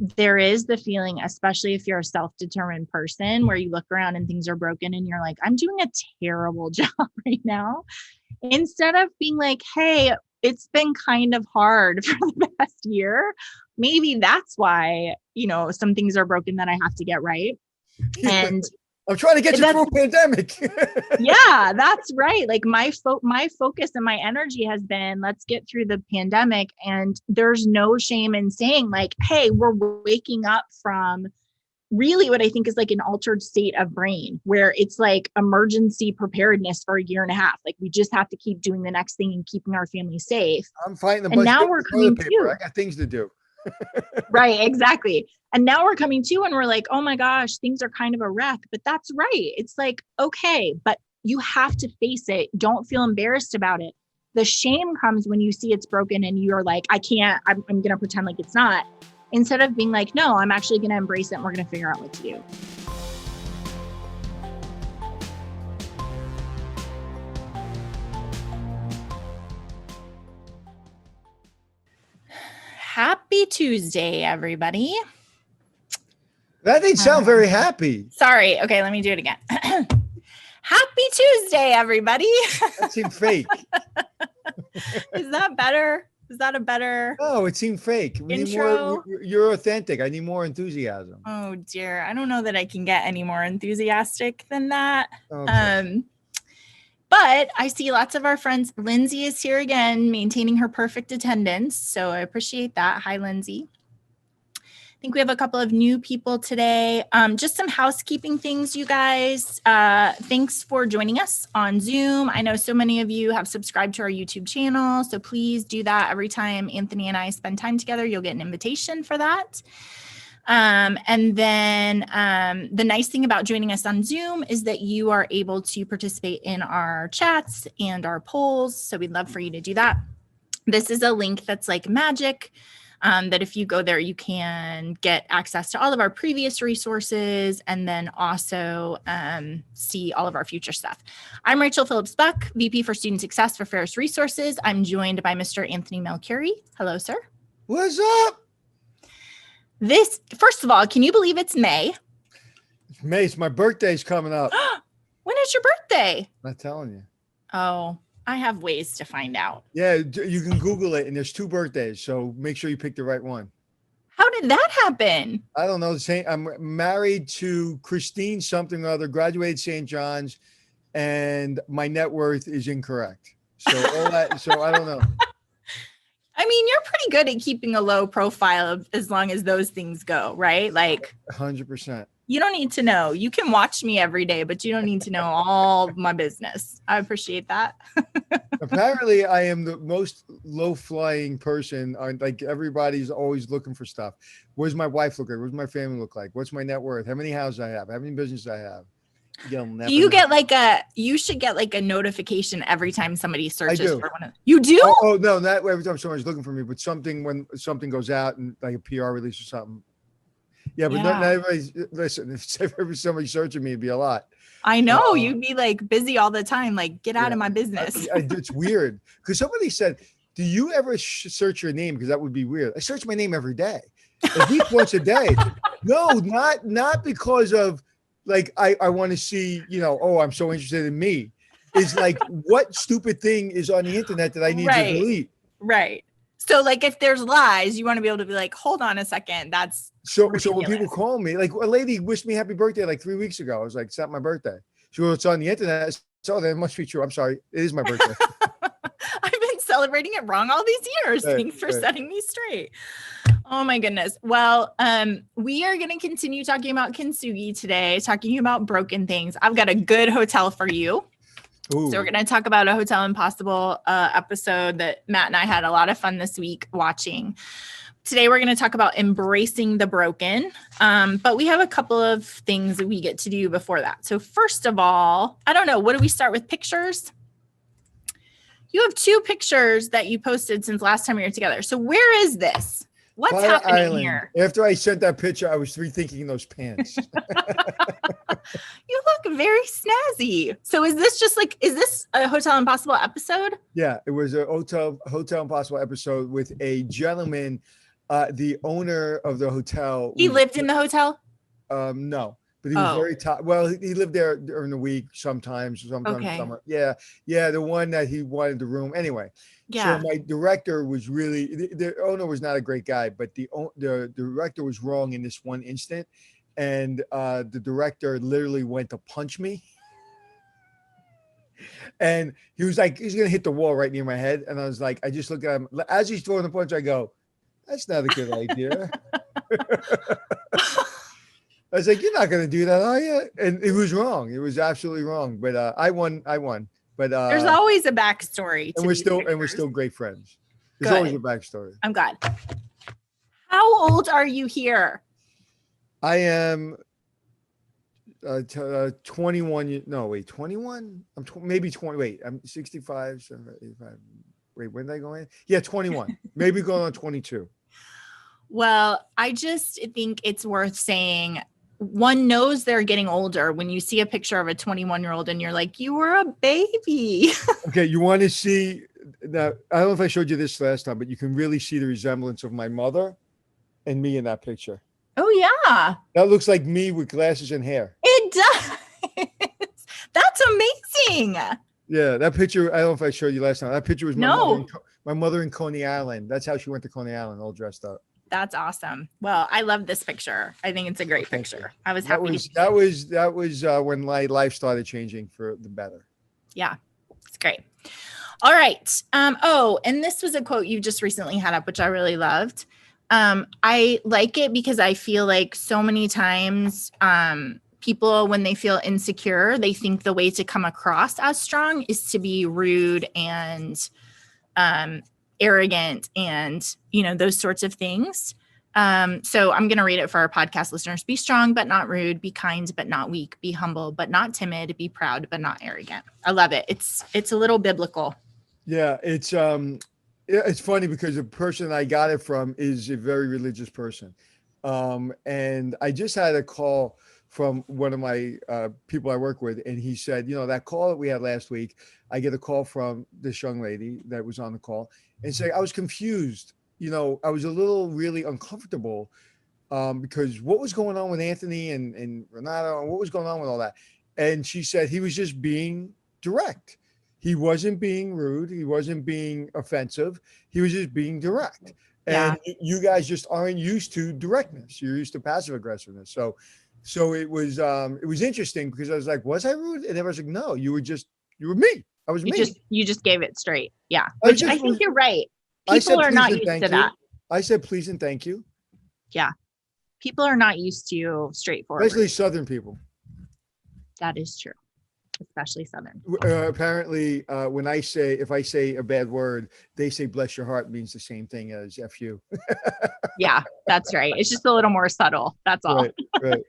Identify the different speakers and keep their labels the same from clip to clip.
Speaker 1: there is the feeling, especially if you're a self-determined person, where you look around and things are broken and you're like, I'm doing a terrible job right now. Instead of being like, hey, it's been kind of hard for the past year. Maybe that's why, some things are broken that I have to get right. And
Speaker 2: I'm trying to get you through a pandemic.
Speaker 1: Yeah, that's right. Like my focus and my energy has been, let's get through the pandemic. And there's no shame in saying like, hey, we're waking up from really what I think is like an altered state of brain, where it's like emergency preparedness for a year and a half. Like we just have to keep doing the next thing and keeping our family safe.
Speaker 2: I'm fighting the
Speaker 1: and now we're coming to.
Speaker 2: I got things to do.
Speaker 1: Right, exactly. And now we're coming to and we're like, oh my gosh, things are kind of a wreck. But that's right. It's like, okay, but you have to face it. Don't feel embarrassed about it. The shame comes when you see it's broken and you're like, I'm going to pretend like it's not. Instead of being like, no, I'm actually going to embrace it and we're going to figure out what to do. Happy Tuesday, everybody.
Speaker 2: That didn't sound very happy.
Speaker 1: Sorry. Okay, let me do it again. Happy Tuesday, everybody.
Speaker 2: That seemed fake.
Speaker 1: Is that better? Is that a better?
Speaker 2: Oh, it seemed fake. We
Speaker 1: intro?
Speaker 2: Need more. You're authentic. I need more enthusiasm.
Speaker 1: Oh dear, I don't know that I can get any more enthusiastic than that.
Speaker 2: Okay.
Speaker 1: But I see lots of our friends. Lindsay is here again, maintaining her perfect attendance. So I appreciate that. Hi, Lindsay. I think we have a couple of new people today. Just some housekeeping things, you guys. Thanks for joining us on Zoom. I know so many of you have subscribed to our YouTube channel, so please do that. Every time Anthony and I spend time together, you'll get an invitation for that. And then the nice thing about joining us on Zoom is that you are able to participate in our chats and our polls. So we'd love for you to do that. This is a link that's like magic. That if you go there, you can get access to all of our previous resources and then also see all of our future stuff. I'm Rachel Phillips-Buck, VP for Student Success for Pharos Resources. I'm joined by Mr. Anthony Melchiorri. Hello, sir.
Speaker 2: What's up?
Speaker 1: First of all, can you believe it's May?
Speaker 2: It's May. It's my birthday's coming up.
Speaker 1: When is your birthday?
Speaker 2: I'm not telling you.
Speaker 1: Oh, I have ways to find out.
Speaker 2: Yeah, you can Google it, and there's 2 birthdays, so make sure you pick the right one.
Speaker 1: How did that happen?
Speaker 2: I don't know. I'm married to Christine something or other, graduated St. John's, and my net worth is incorrect. So all that. So I don't know.
Speaker 1: I mean, you're pretty good at keeping a low profile as long as those things go, right? Like
Speaker 2: 100%.
Speaker 1: You don't need to know. You can watch me every day, but you don't need to know all my business. I appreciate that.
Speaker 2: Apparently, I am the most low-flying person. Like everybody's always looking for stuff. Where's my wife look like? Where's my family look like? What's my net worth? How many houses I have? How many businesses I have?
Speaker 1: You should get like a notification every time somebody searches for one of. You do?
Speaker 2: Oh no, not every time someone's looking for me, but when something goes out and like a PR release or something. Yeah, but not everybody's. Listen, if somebody's searching me, it'd be a lot.
Speaker 1: I know you'd be like busy all the time. Like, get out of my business.
Speaker 2: It's weird because somebody said, "Do you ever search your name?" Because that would be weird. I search my name every day, at least once a day. No, not because of like I want to see. I'm so interested in me. It's like what stupid thing is on the internet that I need to delete?
Speaker 1: Right. So like if there's lies, you want to be able to be like, hold on a second. That's
Speaker 2: so when people call me, like a lady wished me happy birthday like 3 weeks ago. I was like, it's not my birthday. She goes, it's on the internet. So that must be true. I'm sorry. It is my birthday.
Speaker 1: I've been celebrating it wrong all these years. Thanks for setting me straight. Oh my goodness. Well, we are going to continue talking about Kintsugi today, talking about broken things. I've got a good hotel for you. Ooh. So we're going to talk about a Hotel Impossible episode that Matt and I had a lot of fun this week watching. Today, we're going to talk about embracing the broken, but we have a couple of things that we get to do before that. So first of all, I don't know, what do we start with? Pictures? You have 2 pictures that you posted since last time we were together. So where is this? What's happening
Speaker 2: Island.
Speaker 1: Here?
Speaker 2: After I sent that picture, I was rethinking those pants.
Speaker 1: You look very snazzy. So is this a Hotel Impossible episode?
Speaker 2: Yeah, it was a Hotel Impossible episode with a gentleman The owner of the hotel.
Speaker 1: He lived in the hotel?
Speaker 2: No, but he was very top. Well, he lived there during the week, sometimes summer. Yeah. The one that he wanted the room anyway.
Speaker 1: Yeah.
Speaker 2: So my director was really, the owner was not a great guy, but the director was wrong in this one instant. And the director literally went to punch me. And he was like, he's going to hit the wall right near my head. And I was like, I just look at him. As he's throwing the punch, I go, that's not a good idea. I was like, you're not going to do that, are you? And it was wrong. It was absolutely wrong. But I won. But
Speaker 1: there's always a backstory.
Speaker 2: And we're still great friends. There's always a backstory.
Speaker 1: I'm glad. How old are you here?
Speaker 2: I am 21. No, wait, 21? I'm maybe 20. Wait, I'm 65, 75. Wait, when did I go in? Yeah, 21. Maybe going on 22.
Speaker 1: Well, I just think it's worth saying one knows they're getting older when you see a picture of a 21-year-old and you're like, you were a baby.
Speaker 2: Okay, you want to see that? I don't know if I showed you this last time, but you can really see the resemblance of my mother and me in that picture.
Speaker 1: Oh, yeah.
Speaker 2: That looks like me with glasses and hair.
Speaker 1: It does. That's amazing.
Speaker 2: Yeah, that picture, I don't know if I showed you last time. That picture was my mother in Coney Island. That's how she went to Coney Island, all dressed up.
Speaker 1: That's awesome. Well, I love this picture. I think it's a great picture. I was happy.
Speaker 2: That was when my life started changing for the better.
Speaker 1: Yeah, it's great. All right. And this was a quote you just recently had up, which I really loved. I like it because I feel like so many times people, when they feel insecure, they think the way to come across as strong is to be rude and arrogant and, those sorts of things. So I'm going to read it for our podcast listeners. Be strong, but not rude. Be kind, but not weak. Be humble, but not timid. Be proud, but not arrogant. I love it. It's a little biblical.
Speaker 2: Yeah. It's funny because the person I got it from is a very religious person. And I just had a call from one of my people I work with. And he said, that call that we had last week, I get a call from this young lady that was on the call and say, I was confused. I was a little really uncomfortable because what was going on with Anthony and Renato, and what was going on with all that? And she said he was just being direct. He wasn't being rude. He wasn't being offensive. He was just being direct. And you guys just aren't used to directness. You're used to passive aggressiveness. So it was interesting because I was like, was I rude? And everyone's like, no, you were me. I was me.
Speaker 1: You just gave it straight. Yeah. Which I think you're right. People are not used to that.
Speaker 2: I said, please and thank you.
Speaker 1: Yeah. People are not used to straightforward.
Speaker 2: Especially Southern people.
Speaker 1: That is true. Especially Southern.
Speaker 2: Apparently, if I say a bad word, they say bless your heart means the same thing as F you.
Speaker 1: Yeah, that's right. It's just a little more subtle. That's all.
Speaker 2: Right.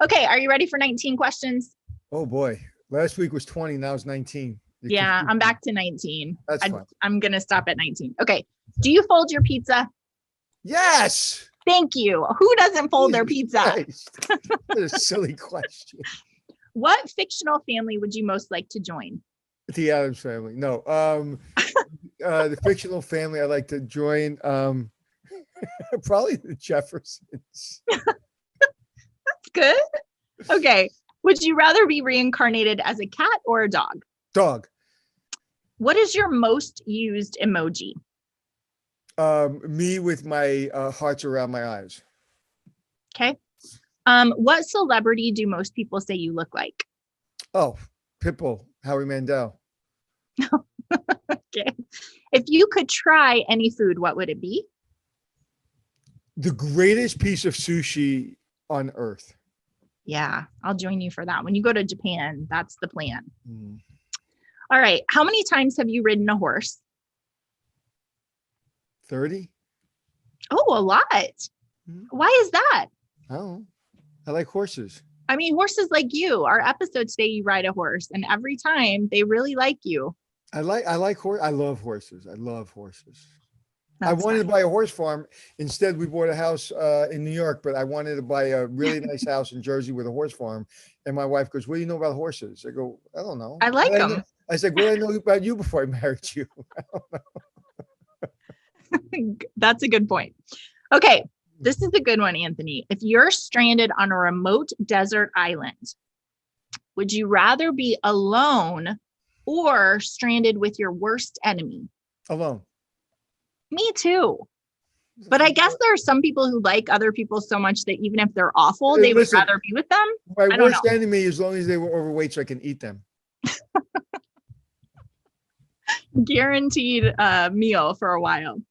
Speaker 1: Okay. Are you ready for 19 questions?
Speaker 2: Oh boy. Last week was 20. Now it's 19.
Speaker 1: Yeah, I'm back to 19.
Speaker 2: That's fine.
Speaker 1: I'm going to stop at 19. Okay. Do you fold your pizza?
Speaker 2: Yes.
Speaker 1: Thank you. Who doesn't fold their pizza?
Speaker 2: What a silly question.
Speaker 1: What fictional family would you most like to join?
Speaker 2: The Addams Family. No. The fictional family I'd like to join. Probably the Jeffersons.
Speaker 1: That's good. Okay. Would you rather be reincarnated as a cat or a dog?
Speaker 2: Dog.
Speaker 1: What is your most used emoji?
Speaker 2: Me with my hearts around my eyes.
Speaker 1: Okay. What celebrity do most people say you look like?
Speaker 2: Oh, Pitbull, Howie Mandel.
Speaker 1: Okay. If you could try any food, what would it be?
Speaker 2: The greatest piece of sushi on earth.
Speaker 1: Yeah, I'll join you for that. When you go to Japan, that's the plan. All right. How many times have you ridden a horse?
Speaker 2: 30.
Speaker 1: Oh, a lot. Why is that?
Speaker 2: Oh, I like horses.
Speaker 1: I mean, horses like you. Our episode today, you ride a horse, and every time they really like you.
Speaker 2: I like horse. I love horses. I love horses.
Speaker 1: That's
Speaker 2: I wanted to buy a horse farm. Instead, we bought a house in New York, but I wanted to buy a really nice house in Jersey with a horse farm. And my wife goes, "What do you know about horses?" I go, "I don't know.
Speaker 1: I like them."
Speaker 2: I said, "What do I know about you before I married you?" I don't know.
Speaker 1: That's a good point. Okay, this is a good one, Anthony. If you're stranded on a remote desert island, would you rather be alone or stranded with your worst enemy?
Speaker 2: Alone.
Speaker 1: Me too. But I guess there are some people who like other people so much that even if they're awful, they would rather be with them.
Speaker 2: My
Speaker 1: I don't
Speaker 2: worst
Speaker 1: know.
Speaker 2: enemy, as long as they were overweight, so I can eat them.
Speaker 1: Guaranteed meal for a while.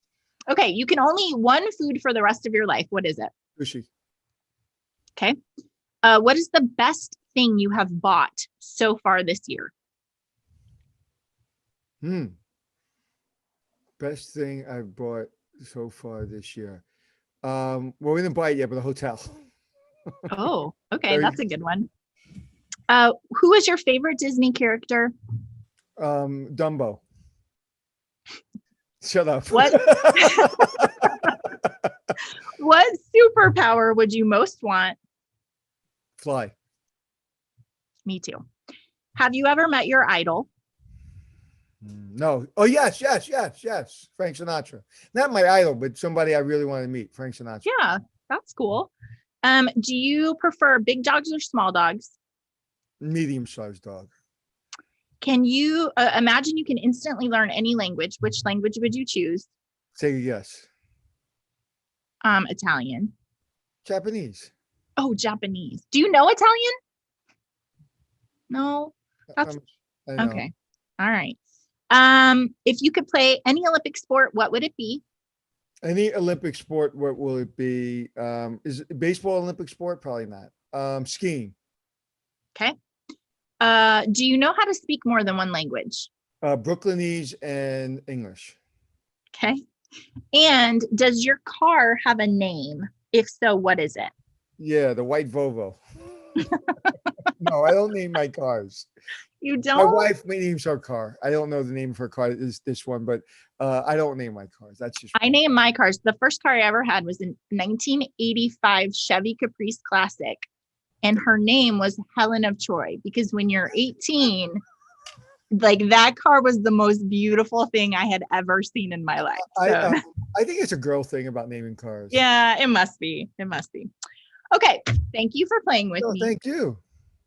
Speaker 1: Okay, you can only eat one food for the rest of your life. What is it?
Speaker 2: Sushi.
Speaker 1: Okay. What is the best thing you have bought so far this year?
Speaker 2: Best thing I've bought so far this year. Well, we didn't buy it yet, but a hotel.
Speaker 1: Oh, okay, that's a good one. Who is your favorite Disney character?
Speaker 2: Dumbo. Shut up.
Speaker 1: What what superpower would you most want?
Speaker 2: Fly.
Speaker 1: Me too. Have you ever met your idol?
Speaker 2: No. Oh, yes. Frank Sinatra. Not my idol, but somebody I really want to meet. Frank Sinatra.
Speaker 1: Yeah, that's cool. Do you prefer big dogs or small dogs?
Speaker 2: Medium-sized dog.
Speaker 1: Can you imagine you can instantly learn any language? Which language would you choose?
Speaker 2: Take a guess.
Speaker 1: Italian.
Speaker 2: Japanese.
Speaker 1: Oh, Japanese. Do you know Italian? No. That's
Speaker 2: I know.
Speaker 1: okay. All right. If you could play any Olympic sport, what would it be?
Speaker 2: Any Olympic sport, what will it be? Is baseball Olympic sport? Probably not. Skiing.
Speaker 1: Okay. Do you know how to speak more than one language?
Speaker 2: Brooklynese and English.
Speaker 1: Okay. And does your car have a name? If so, what is it?
Speaker 2: Yeah, the white Volvo. No, I don't name my cars.
Speaker 1: You don't?
Speaker 2: My wife names her car. I don't know the name of her car is this one, but I don't name my cars. That's just
Speaker 1: I name my cars. The first car I ever had was a 1985 Chevy Caprice Classic. And her name was Helen of Troy, because when you're 18, like that car was the most beautiful thing I had ever seen in my life. So.
Speaker 2: I think it's a girl thing about naming cars.
Speaker 1: Yeah, it must be. It must be. Okay. Thank you for playing with me.
Speaker 2: Thank you.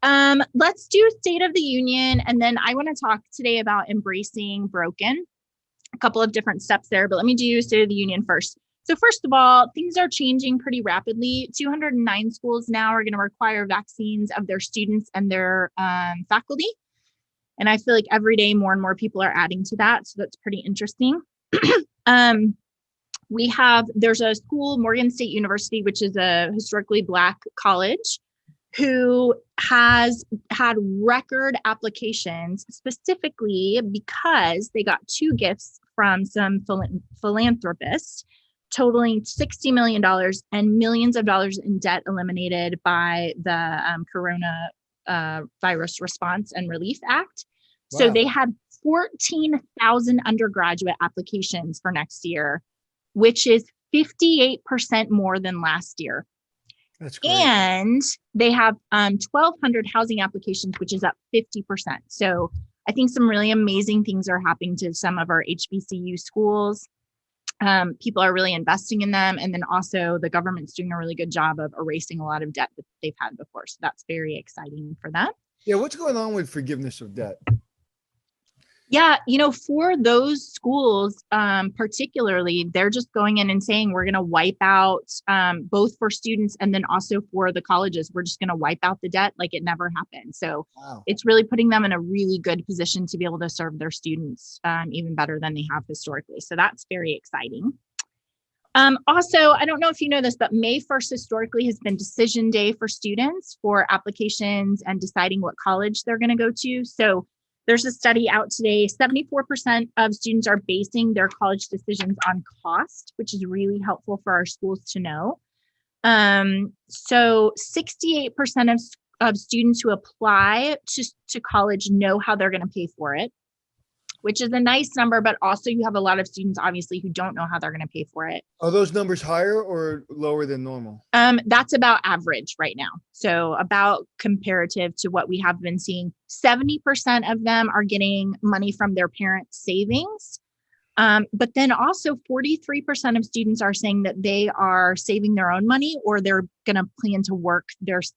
Speaker 1: Let's do State of the Union. And then I want to talk today about embracing broken. A couple of different steps there, but let me do State of the Union first. So first of all, things are changing pretty rapidly. 209 schools now are going to require vaccines of their students and their faculty. And I feel like every day more and more people are adding to that. So that's pretty interesting. There's a school, Morgan State University, which is a historically Black college, who has had record applications specifically because they got 2 gifts from some philanthropists totaling $60 million and millions of dollars in debt eliminated by the Coronavirus Response and Relief Act. Wow. So they had 14,000 undergraduate applications for next year, which is 58% more than last year.
Speaker 2: That's great.
Speaker 1: And they have 1,200 housing applications, which is up 50%. So I think some really amazing things are happening to some of our HBCU schools. People are really investing in them. And then also the government's doing a really good job of erasing a lot of debt that they've had before. So that's very exciting for them.
Speaker 2: Yeah. What's going on with forgiveness of debt?
Speaker 1: Yeah, for those schools, particularly, they're just going in and saying, we're going to wipe out both for students and then also for the colleges. We're just going to wipe out the debt like it never happened. So wow. It's really putting them in a really good position to be able to serve their students even better than they have historically. So that's very exciting. Also, I don't know if you know this, but May 1st historically has been decision day for students for applications and deciding what college they're going to go to. So there's a study out today, 74% of students are basing their college decisions on cost, which is really helpful for our schools to know. So 68% of students who apply to college know how they're going to pay for it, which is a nice number, but also you have a lot of students, obviously, who don't know how they're going to pay for it.
Speaker 2: Are those numbers higher or lower than normal?
Speaker 1: That's about average right now. So about comparative to what we have been seeing, 70% of them are getting money from their parents' savings. But then also 43% of students are saying that they are saving their own money or they're going to plan to work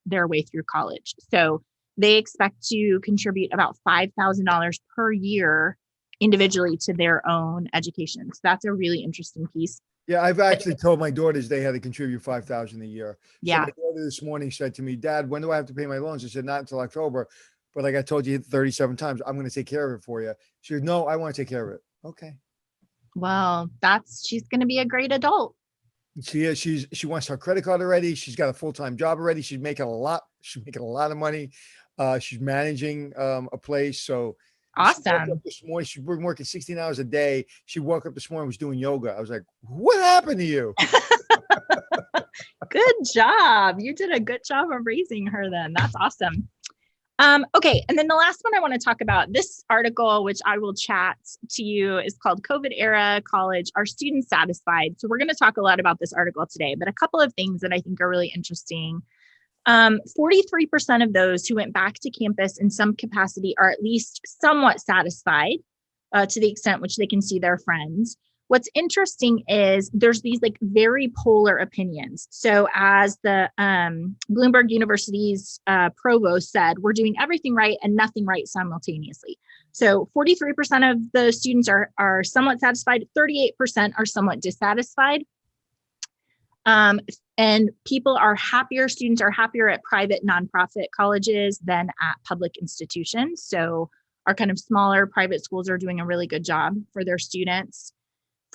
Speaker 1: their way through college. So they expect to contribute about $5,000 per year individually to their own education. So that's a really interesting piece.
Speaker 2: Yeah, I've actually told my daughters they had to contribute $5,000 a year.
Speaker 1: Yeah.
Speaker 2: So my daughter this morning said to me, "Dad, when do I have to pay my loans?" I said, "Not until October. But like I told you 37 times, I'm going to take care of it for you." She said, "No, I want to take care of it." Okay.
Speaker 1: Well, she's going to be a great adult.
Speaker 2: She is. She wants her credit card already. She's got a full-time job already. She's making a lot. She's making a lot of money. She's managing a place. So
Speaker 1: awesome.
Speaker 2: She woke up this morning. She's been working 16 hours a day. She woke up this morning, was doing yoga. I was like, "What happened to you?"
Speaker 1: Good job. You did a good job of raising her then. That's awesome. Okay. And then the last one I want to talk about, this article, which I will chat to you, is called COVID Era College. Are Students Satisfied? So we're going to talk a lot about this article today, but a couple of things that I think are really interesting. 43% of those who went back to campus in some capacity are at least somewhat satisfied to the extent which they can see their friends. What's interesting is there's these like very polar opinions. So as the Bloomberg University's provost said, we're doing everything right and nothing right simultaneously. So 43% of the students are somewhat satisfied, 38% are somewhat dissatisfied. And people are happier, students are happier at private nonprofit colleges than at public institutions. So our kind of smaller private schools are doing a really good job for their students.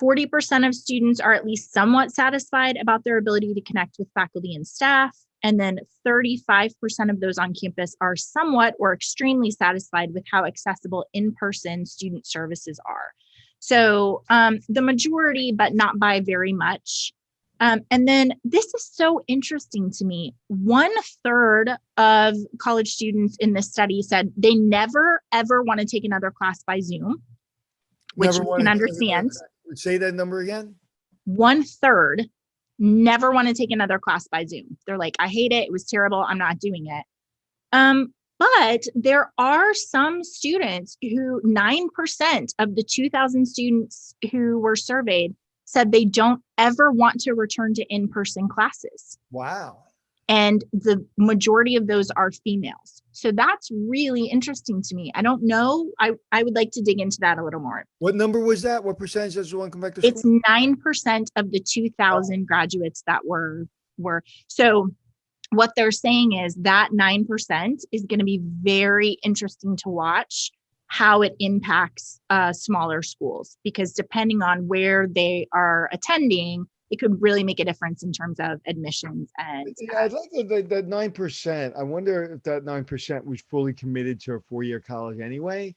Speaker 1: 40% of students are at least somewhat satisfied about their ability to connect with faculty and staff. And then 35% of those on campus are somewhat or extremely satisfied with how accessible in-person student services are. So the majority, but not by very much. And then this is so interesting to me. 1/3 of college students in this study said they never, ever want to take another class by Zoom, which you can understand.
Speaker 2: Say that number again.
Speaker 1: 1/3 never want to take another class by Zoom. They're like, I hate it. It was terrible. I'm not doing it. But there are some students who 9% of the 2,000 students who were surveyed said they don't ever want to return to in-person classes.
Speaker 2: Wow.
Speaker 1: And the majority of those are females. So that's really interesting to me. I don't know. I would like to dig into that a little more.
Speaker 2: What number was that? What percentage does one come back to school?
Speaker 1: It's 9% of the 2,000 graduates that were. So what they're saying is that 9% is going to be very interesting to watch how it impacts smaller schools, because depending on where they are attending, it could really make a difference in terms of admissions. And
Speaker 2: yeah, I'd like that 9%. I wonder if that 9% was fully committed to a 4-year college anyway,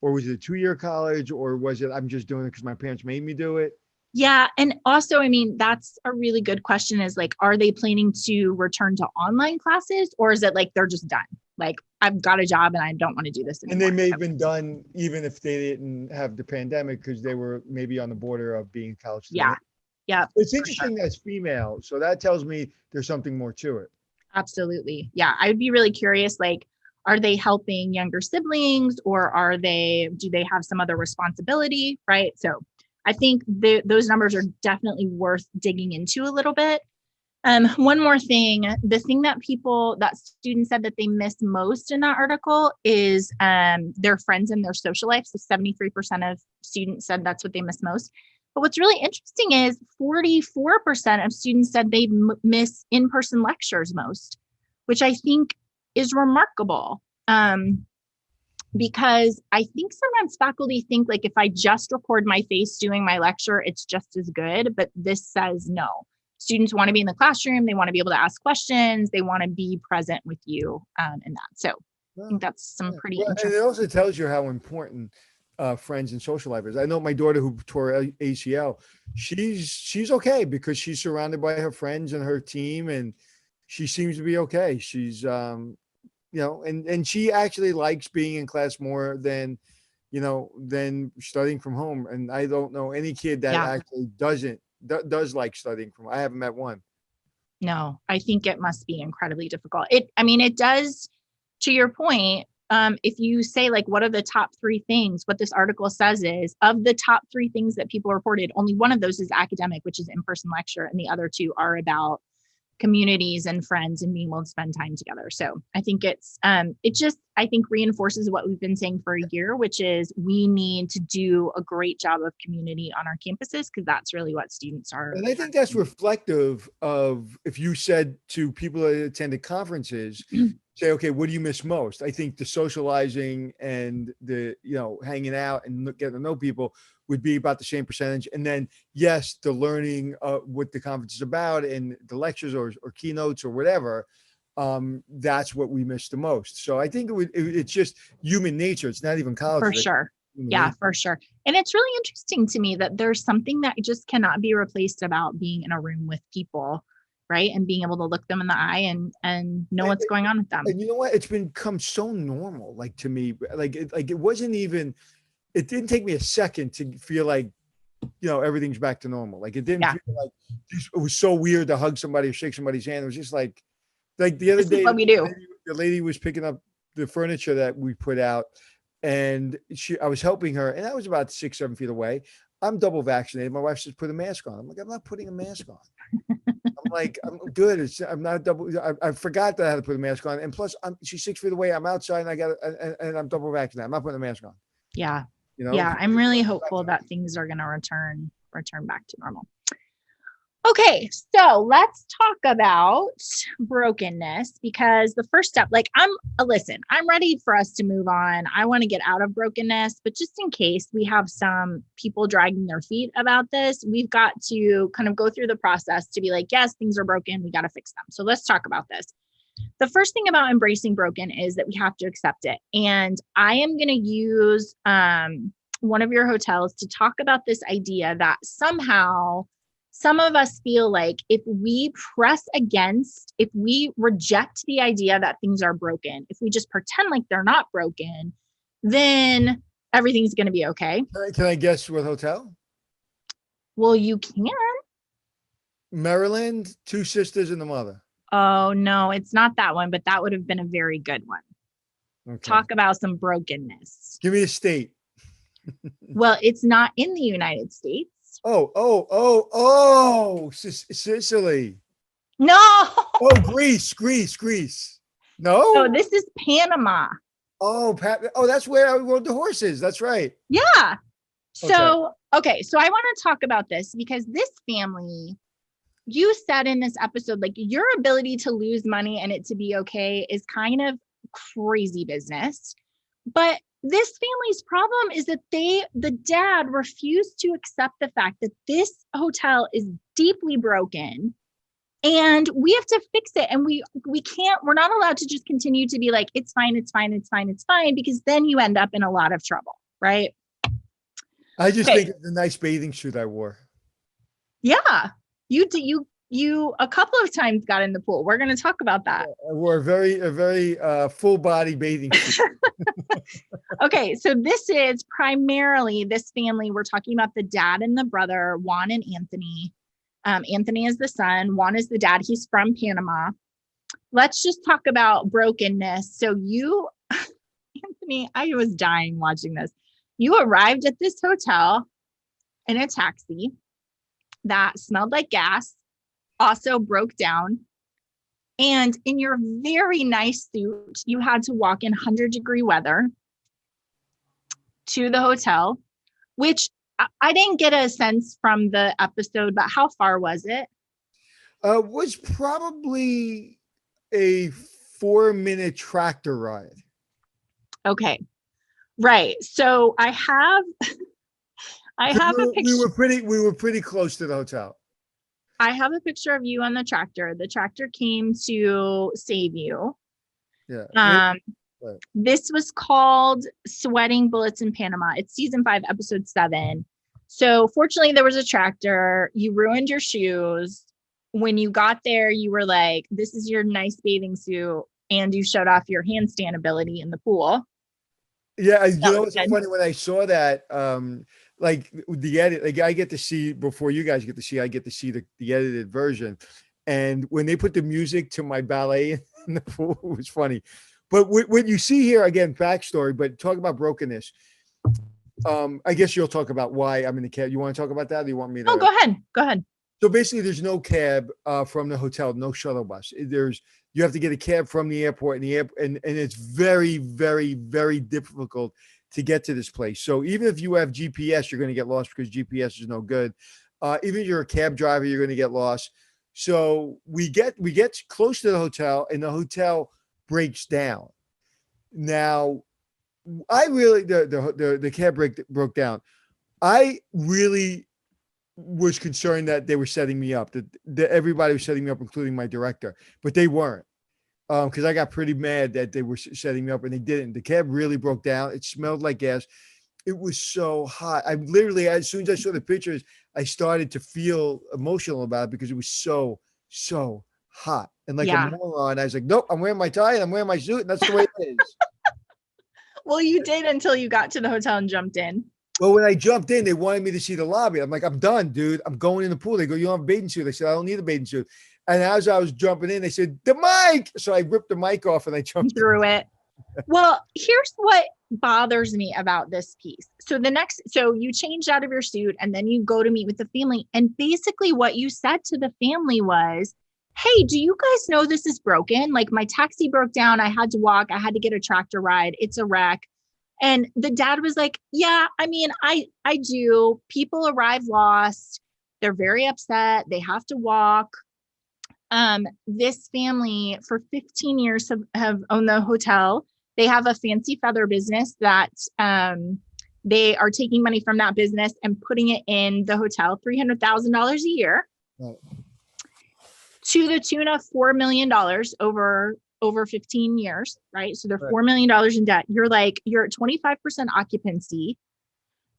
Speaker 2: or was it a 2-year college, or was it I'm just doing it because my parents made me do it?
Speaker 1: Yeah. And also, I mean, that's a really good question, is like, are they planning to return to online classes, or is it like they're just done? Like, I've got a job and I don't want to do this anymore.
Speaker 2: And they may have been done even if they didn't have the pandemic, because they were maybe on the border of being college student.
Speaker 1: Yeah. Yeah.
Speaker 2: It's interesting that's female. So that tells me there's something more to it.
Speaker 1: Absolutely. Yeah. I would be really curious, like, are they helping younger siblings, or do they have some other responsibility? Right. So I think those numbers are definitely worth digging into a little bit. One more thing, the thing that students said that they miss most in that article is their friends and their social life. So 73% of students said that's what they miss most. But what's really interesting is 44% of students said they miss in-person lectures most, which I think is remarkable. Because I think sometimes faculty think like, if I just record my face doing my lecture, it's just as good. But this says no. Students want to be in the classroom. They want to be able to ask questions. They want to be present with you in that. So I think that's some pretty interesting.
Speaker 2: And it also tells you how important friends and social life is. I know my daughter who tore ACL, she's okay because she's surrounded by her friends and her team, and she seems to be okay. She's and she actually likes being in class more than studying from home. And I don't know any kid that actually does like studying from. I haven't met one.
Speaker 1: No, I think it must be incredibly difficult. It does, to your point, if you say like, what are the top 3 things, what this article says is, of the top 3 things that people reported, only one of those is academic, which is in-person lecture, and the other 2 are about communities and friends and being able to spend time together. So I think it just, I think, reinforces what we've been saying for a year, which is we need to do a great job of community on our campuses, because that's really what students are.
Speaker 2: And I think that's reflective of, if you said to people that attended conferences, say, okay, what do you miss most? I think the socializing and the, hanging out and getting to know people would be about the same percentage. And then, yes, the learning what the conference is about and the lectures or keynotes or whatever, that's what we miss the most. So I think it's just human nature. It's not even college.
Speaker 1: For sure. Yeah, for sure. And it's really interesting to me that there's something that just cannot be replaced about being in a room with people, right? And being able to look them in the eye and know what's going on with them.
Speaker 2: And you know what? It's become so normal, like, to me, like it wasn't even, it didn't take me a second to feel like, everything's back to normal. Like, it didn't feel like it was so weird to hug somebody or shake somebody's hand. It was just like the other day,
Speaker 1: what we do.
Speaker 2: The lady was picking up the furniture that we put out, and I was helping her, and I was about 6-7 feet away. I'm double vaccinated. My wife says, put a mask on. I'm like, I'm not putting a mask on. I'm like, I'm good. I'm not double. I forgot that I had to put a mask on. And plus, she's 6 feet away. I'm outside, and I'm double vaccinated. I'm not putting a mask on.
Speaker 1: Yeah. Yeah. I'm really hopeful that things are going to return back to normal. Okay, so let's talk about brokenness, because the first step, like, I'm ready for us to move on. I want to get out of brokenness, but just in case we have some people dragging their feet about this, we've got to kind of go through the process to be like, yes, things are broken. We got to fix them. So let's talk about this. The first thing about embracing broken is that we have to accept it. And I am going to use one of your hotels to talk about this idea that somehow some of us feel like if we reject the idea that things are broken, if we just pretend like they're not broken, then everything's going to be okay.
Speaker 2: Can I guess what hotel?
Speaker 1: Well, you can.
Speaker 2: Maryland, Two Sisters and the Mother.
Speaker 1: Oh, no, it's not that one, but that would have been a very good one. Okay. Talk about some brokenness.
Speaker 2: Give me a state.
Speaker 1: Well, it's not in the United States.
Speaker 2: Sicily.
Speaker 1: No.
Speaker 2: Oh, Greece. No.
Speaker 1: Oh, this is Panama.
Speaker 2: Oh, that's where I rode the horses. That's right.
Speaker 1: Yeah. So I want to talk about this because this family, you said in this episode, like, your ability to lose money and it to be okay is kind of crazy business. But this family's problem is that the dad refused to accept the fact that this hotel is deeply broken and we have to fix it. And we're not allowed to just continue to be like, it's fine, because then you end up in a lot of trouble, right?
Speaker 2: I just think it's a nice bathing suit I wore.
Speaker 1: Yeah, you a couple of times got in the pool. We're going to talk about that.
Speaker 2: I wore a very full body bathing suit.
Speaker 1: Okay, so this is primarily this family. We're talking about the dad and the brother, Juan and Anthony. Anthony is the son. Juan is the dad. He's from Panama. Let's just talk about brokenness. So you, Anthony, I was dying watching this. You arrived at this hotel in a taxi that smelled like gas, also broke down. And in your very nice suit, you had to walk in 100-degree weather to the hotel, which I didn't get a sense from the episode, but how far was it?
Speaker 2: Was probably a 4-minute tractor ride.
Speaker 1: Okay. Right. So I have a picture.
Speaker 2: We were pretty close to the hotel.
Speaker 1: I have a picture of you on the tractor. The tractor came to save you.
Speaker 2: Yeah.
Speaker 1: Right. This was called Sweating Bullets in Panama. It's season 5, episode 7. So fortunately there was a tractor. You ruined your shoes. When you got there, you were like, this is your nice bathing suit. And you showed off your handstand ability in the pool.
Speaker 2: Yeah. You know, it's funny when I saw that, like the edit, like I get to see before you guys get to see, I get to see the edited version. And when they put the music to my ballet in the pool, it was funny. But what you see here, again, backstory, but talk about brokenness. I guess you'll talk about why I'm in the cab. You want to talk about that? Or do you want me to?
Speaker 1: Oh, go ahead. Go ahead.
Speaker 2: So basically, there's no cab from the hotel, no shuttle bus. You have to get a cab from the airport, and it's very, very, very difficult to get to this place. So even if you have GPS, you're going to get lost because GPS is no good. Even if you're a cab driver, you're going to get lost. So we get close to the hotel, and the hotel breaks down. Now, I really the cab broke down. I really was concerned that they were setting me up, that everybody was setting me up, including my director, but they weren't. Because I got pretty mad that they were setting me up and they didn't. The cab really broke down. It smelled like gas. It was so hot. I literally, as soon as I saw the pictures, I started to feel emotional about it because it was so hot. And like a moron, I was like, nope, I'm wearing my tie and I'm wearing my suit, and that's the way it is.
Speaker 1: Well, you did until you got to the hotel and jumped in.
Speaker 2: Well, when I jumped in, they wanted me to see the lobby. I'm like, I'm done, dude. I'm going in the pool. They go, you don't have a bathing suit. I said, I don't need a bathing suit. And as I was jumping in, they said, the mic. So I ripped the mic off and I jumped
Speaker 1: through it. Well, here's what bothers me about this piece. So you changed out of your suit and then you go to meet with the family. And basically what you said to the family was, hey, do you guys know this is broken? Like, my taxi broke down. I had to walk. I had to get a tractor ride. It's a wreck. And the dad was like, yeah, I mean, I do. People arrive lost. They're very upset. They have to walk. This family for 15 years have owned the hotel. They have a fancy feather business that they are taking money from that business and putting it in the hotel, $300,000 a year, right, to the tune of $4 million over 15 years, right? So they're right, $4 million in debt. You're at 25% occupancy.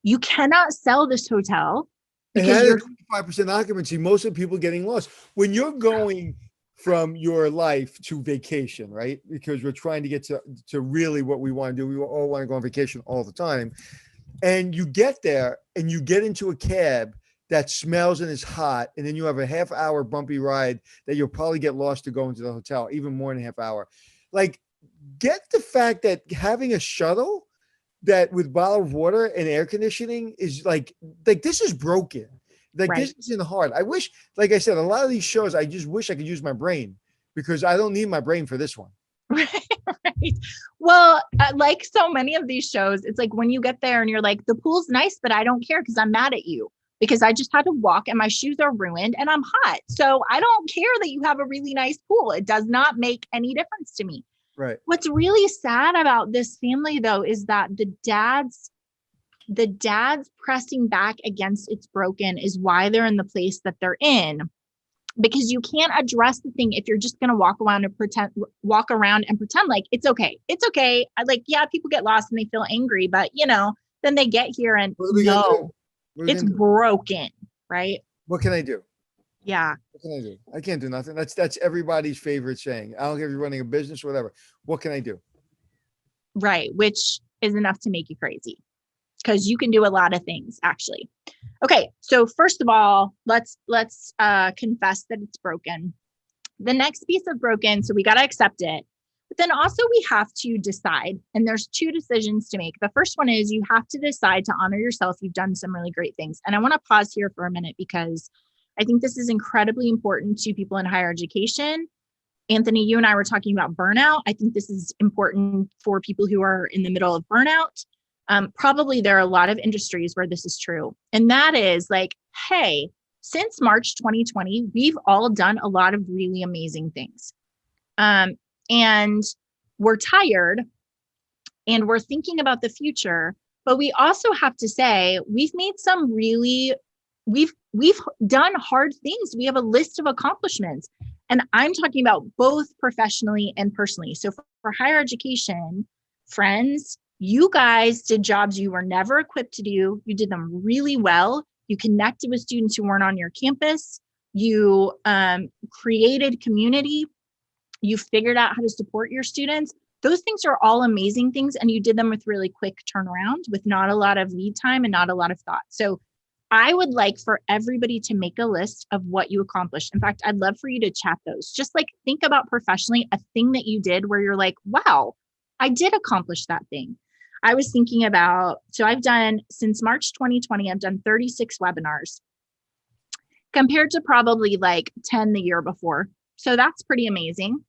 Speaker 1: You cannot sell this hotel.
Speaker 2: Because you're 25% occupancy, most of the people getting lost. When you're going from your life to vacation, right? Because we're trying to get to really what we want to do. We all want to go on vacation all the time. And you get there and you get into a cab that smells and is hot. And then you have a half-hour bumpy ride that you'll probably get lost to go into the hotel, even more than a half hour. Like, get the fact that having a shuttle that with bottled water and air conditioning is like this is broken. Like, right, this isn't hard. I wish, like I said, a lot of these shows, I just wish I could use my brain because I don't need my brain for this one.
Speaker 1: Right. Well, like so many of these shows, it's like when you get there and you're like, the pool's nice, but I don't care because I'm mad at you because I just had to walk and my shoes are ruined and I'm hot. So I don't care that you have a really nice pool. It does not make any difference to me.
Speaker 2: Right.
Speaker 1: What's really sad about this family, though, is that the dad's pressing back against it's broken is why they're in the place that they're in, because you can't address the thing if you're just going to walk around and pretend like it's okay. It's okay. People get lost and they feel angry, but then they get here and no, it's broken. Right.
Speaker 2: What can I do?
Speaker 1: Yeah.
Speaker 2: What can I do? I can't do nothing. That's everybody's favorite saying. I don't care if you're running a business or whatever. What can I do? Right.
Speaker 1: Which is enough to make you crazy because you can do a lot of things, actually. Okay. So first of all, let's confess that it's broken. The next piece of broken, so we got to accept it. But then also we have to decide. And there's two decisions to make. The first one is you have to decide to honor yourself. You've done some really great things. And I want to pause here for a minute because I think this is incredibly important to people in higher education. Anthony, you and I were talking about burnout. I think this is important for people who are in the middle of burnout. Probably there are a lot of industries where this is true. And that is like, hey, since March 2020, we've all done a lot of really amazing things. And we're tired and we're thinking about the future, but we also have to say, we've done hard things. We have a list of accomplishments. And I'm talking about both professionally and personally. So for higher education, friends, you guys did jobs you were never equipped to do. You did them really well. You connected with students who weren't on your campus. You created community. You figured out how to support your students. Those things are all amazing things. And you did them with really quick turnaround with not a lot of lead time and not a lot of thought. So I would like for everybody to make a list of what you accomplished. In fact, I'd love for you to chat those. Just like think about professionally a thing that you did where you're like, wow, I did accomplish that thing. I was thinking about, so I've done since March 2020, I've done 36 webinars compared to probably like 10 the year before. So that's pretty amazing.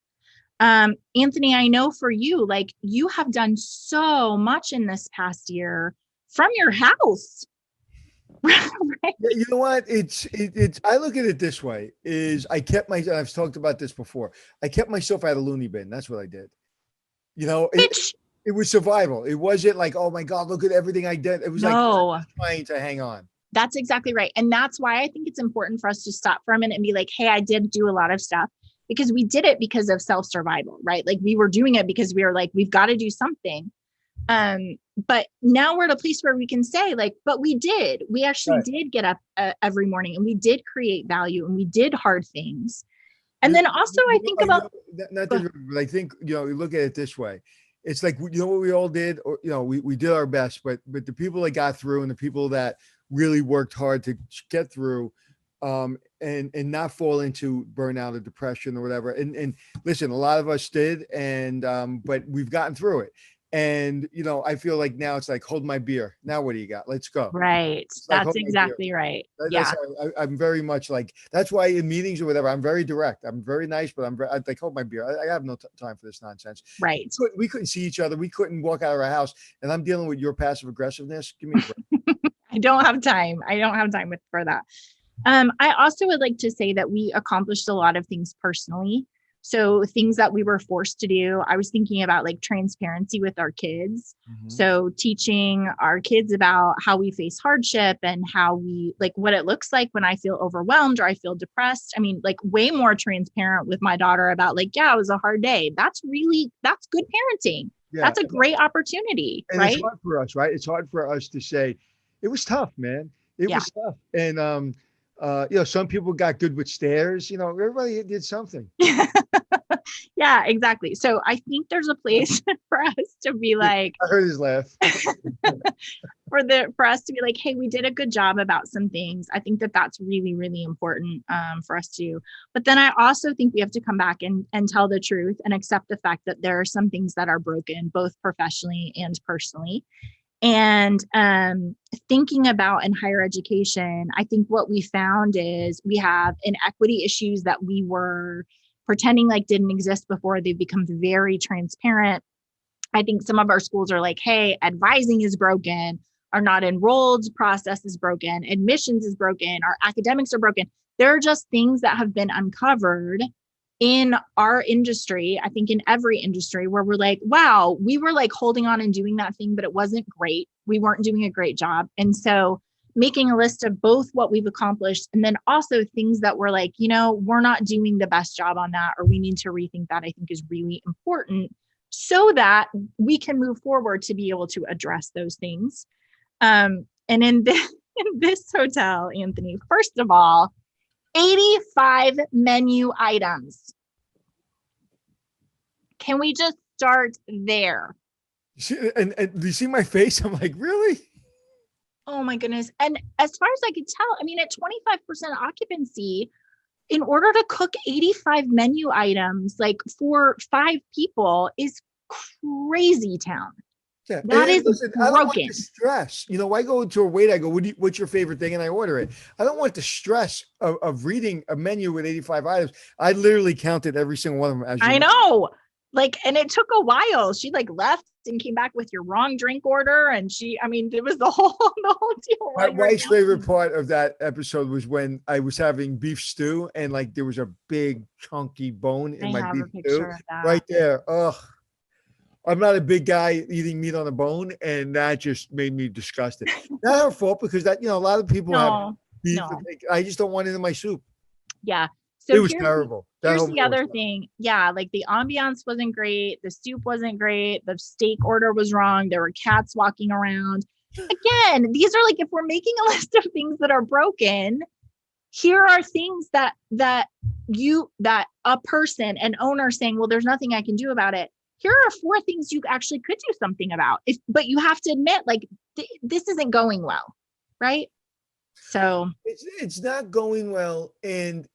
Speaker 1: Anthony, I know for you, like you have done so much in this past year from your house.
Speaker 2: Right? You know what? It's I look at it this way: is I kept I've talked about this before. I kept myself out of loony bin. That's what I did. You know, it was survival. It wasn't like, oh my God, look at everything I did. It was like trying to hang on.
Speaker 1: That's exactly right. And that's why I think it's important for us to stop for a minute and be like, hey, I did do a lot of stuff because we did it because of self-survival, right? Like we were doing it because we were like, we've got to do something. But now we're at a place where we can say like, but we actually did get up every morning and we did create value and we did hard things. And then also I think about,
Speaker 2: I think, you look at it this way. It's like, what we all did, or, we did our best, but the people that got through and the people that really worked hard to get through, and not fall into burnout or depression or whatever. And listen, a lot of us did. But we've gotten through it. And, I feel like now it's like, hold my beer. Now, what do you got? Let's go.
Speaker 1: Right. That's exactly right. Yeah.
Speaker 2: I'm very much like, that's why in meetings or whatever, I'm very direct. I'm very nice, but I'm like, hold my beer. I have no time for this nonsense.
Speaker 1: Right.
Speaker 2: We couldn't see each other. We couldn't walk out of our house and I'm dealing with your passive aggressiveness. Give me a break.
Speaker 1: I don't have time for that. I also would like to say that we accomplished a lot of things personally. So things that we were forced to do, I was thinking about like transparency with our kids. Mm-hmm. So teaching our kids about how we face hardship and how we like what it looks like when I feel overwhelmed or I feel depressed. I mean, like way more transparent with my daughter about like, yeah, it was a hard day. That's good parenting. Yeah. That's a great opportunity. And right?
Speaker 2: It's hard for us, right? It's hard for us to say, it was tough, man. It was tough. And, some people got good with stares, everybody did something.
Speaker 1: Yeah, exactly. So I think there's a place for us to be like,
Speaker 2: I heard his laugh.
Speaker 1: for us to be like, hey, we did a good job about some things. I think that that's really, really important for us to. But then I also think we have to come back and tell the truth and accept the fact that there are some things that are broken, both professionally and personally. And thinking about in higher education, I think what we found is we have inequity issues that we were pretending like didn't exist before. They've become very transparent. I think some of our schools are like, hey, advising is broken, our not enrolled process is broken, admissions is broken, our academics are broken. There are just things that have been uncovered in our industry, I think in every industry, where we're like, wow, we were like holding on and doing that thing, but it wasn't great. We weren't doing a great job. And so making a list of both what we've accomplished and then also things that we're like, we're not doing the best job on that, or we need to rethink that, I think is really important so that we can move forward to be able to address those things. And in this hotel, Anthony, first of all, 85 menu items. Can we just start there?
Speaker 2: And do you see my face? I'm like, really?
Speaker 1: Oh my goodness. And as far as I could tell, I mean, at 25% occupancy, in order to cook 85 menu items, like for 5 people is crazy town.
Speaker 2: Yeah,
Speaker 1: that is
Speaker 2: listen, broken. I don't want the stress. I go to a waiter, I go, what's your favorite thing? And I order it. I don't want the stress of reading a menu with 85 items. I literally counted every single one of them.
Speaker 1: I know. Like, and it took a while. She like left and came back with your wrong drink order. And it was the whole deal.
Speaker 2: My wife's favorite part of that episode was when I was having beef stew and like there was a big chunky bone in my beef stew right there. Ugh. I'm not a big guy eating meat on a bone, and that just made me disgusted. Not her fault because that, a lot of people have beef. No. I just don't want it in my soup.
Speaker 1: Yeah.
Speaker 2: So it was terrible.
Speaker 1: Here's the other thing. Yeah. Like the ambiance wasn't great. The soup wasn't great. The steak order was wrong. There were cats walking around. Again, these are like, if we're making a list of things that are broken, here are things that a person, an owner saying, well, there's nothing I can do about it. Here are 4 things you actually could do something about. But you have to admit, like, this isn't going well, right? So
Speaker 2: It's not going well, and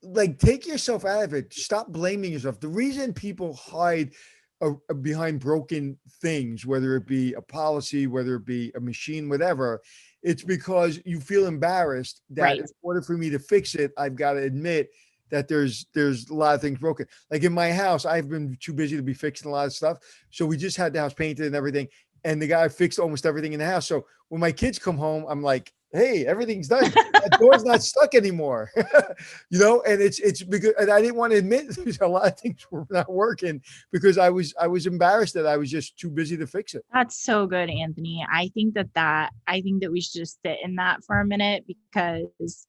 Speaker 2: like take yourself out of it. Stop blaming yourself. The reason people hide behind broken things, whether it be a policy, whether it be a machine, whatever, it's because you feel embarrassed that
Speaker 1: right.
Speaker 2: in order for me to fix it, I've got to admit that there's a lot of things broken. Like in my house, I've been too busy to be fixing a lot of stuff. So we just had the house painted and everything. And the guy fixed almost everything in the house. So when my kids come home, I'm like, hey, everything's done. That door's not stuck anymore. And it's because, and I didn't want to admit there's a lot of things were not working because I was embarrassed that I was just too busy to fix it.
Speaker 1: That's so good, Anthony. I think that we should just sit in that for a minute, because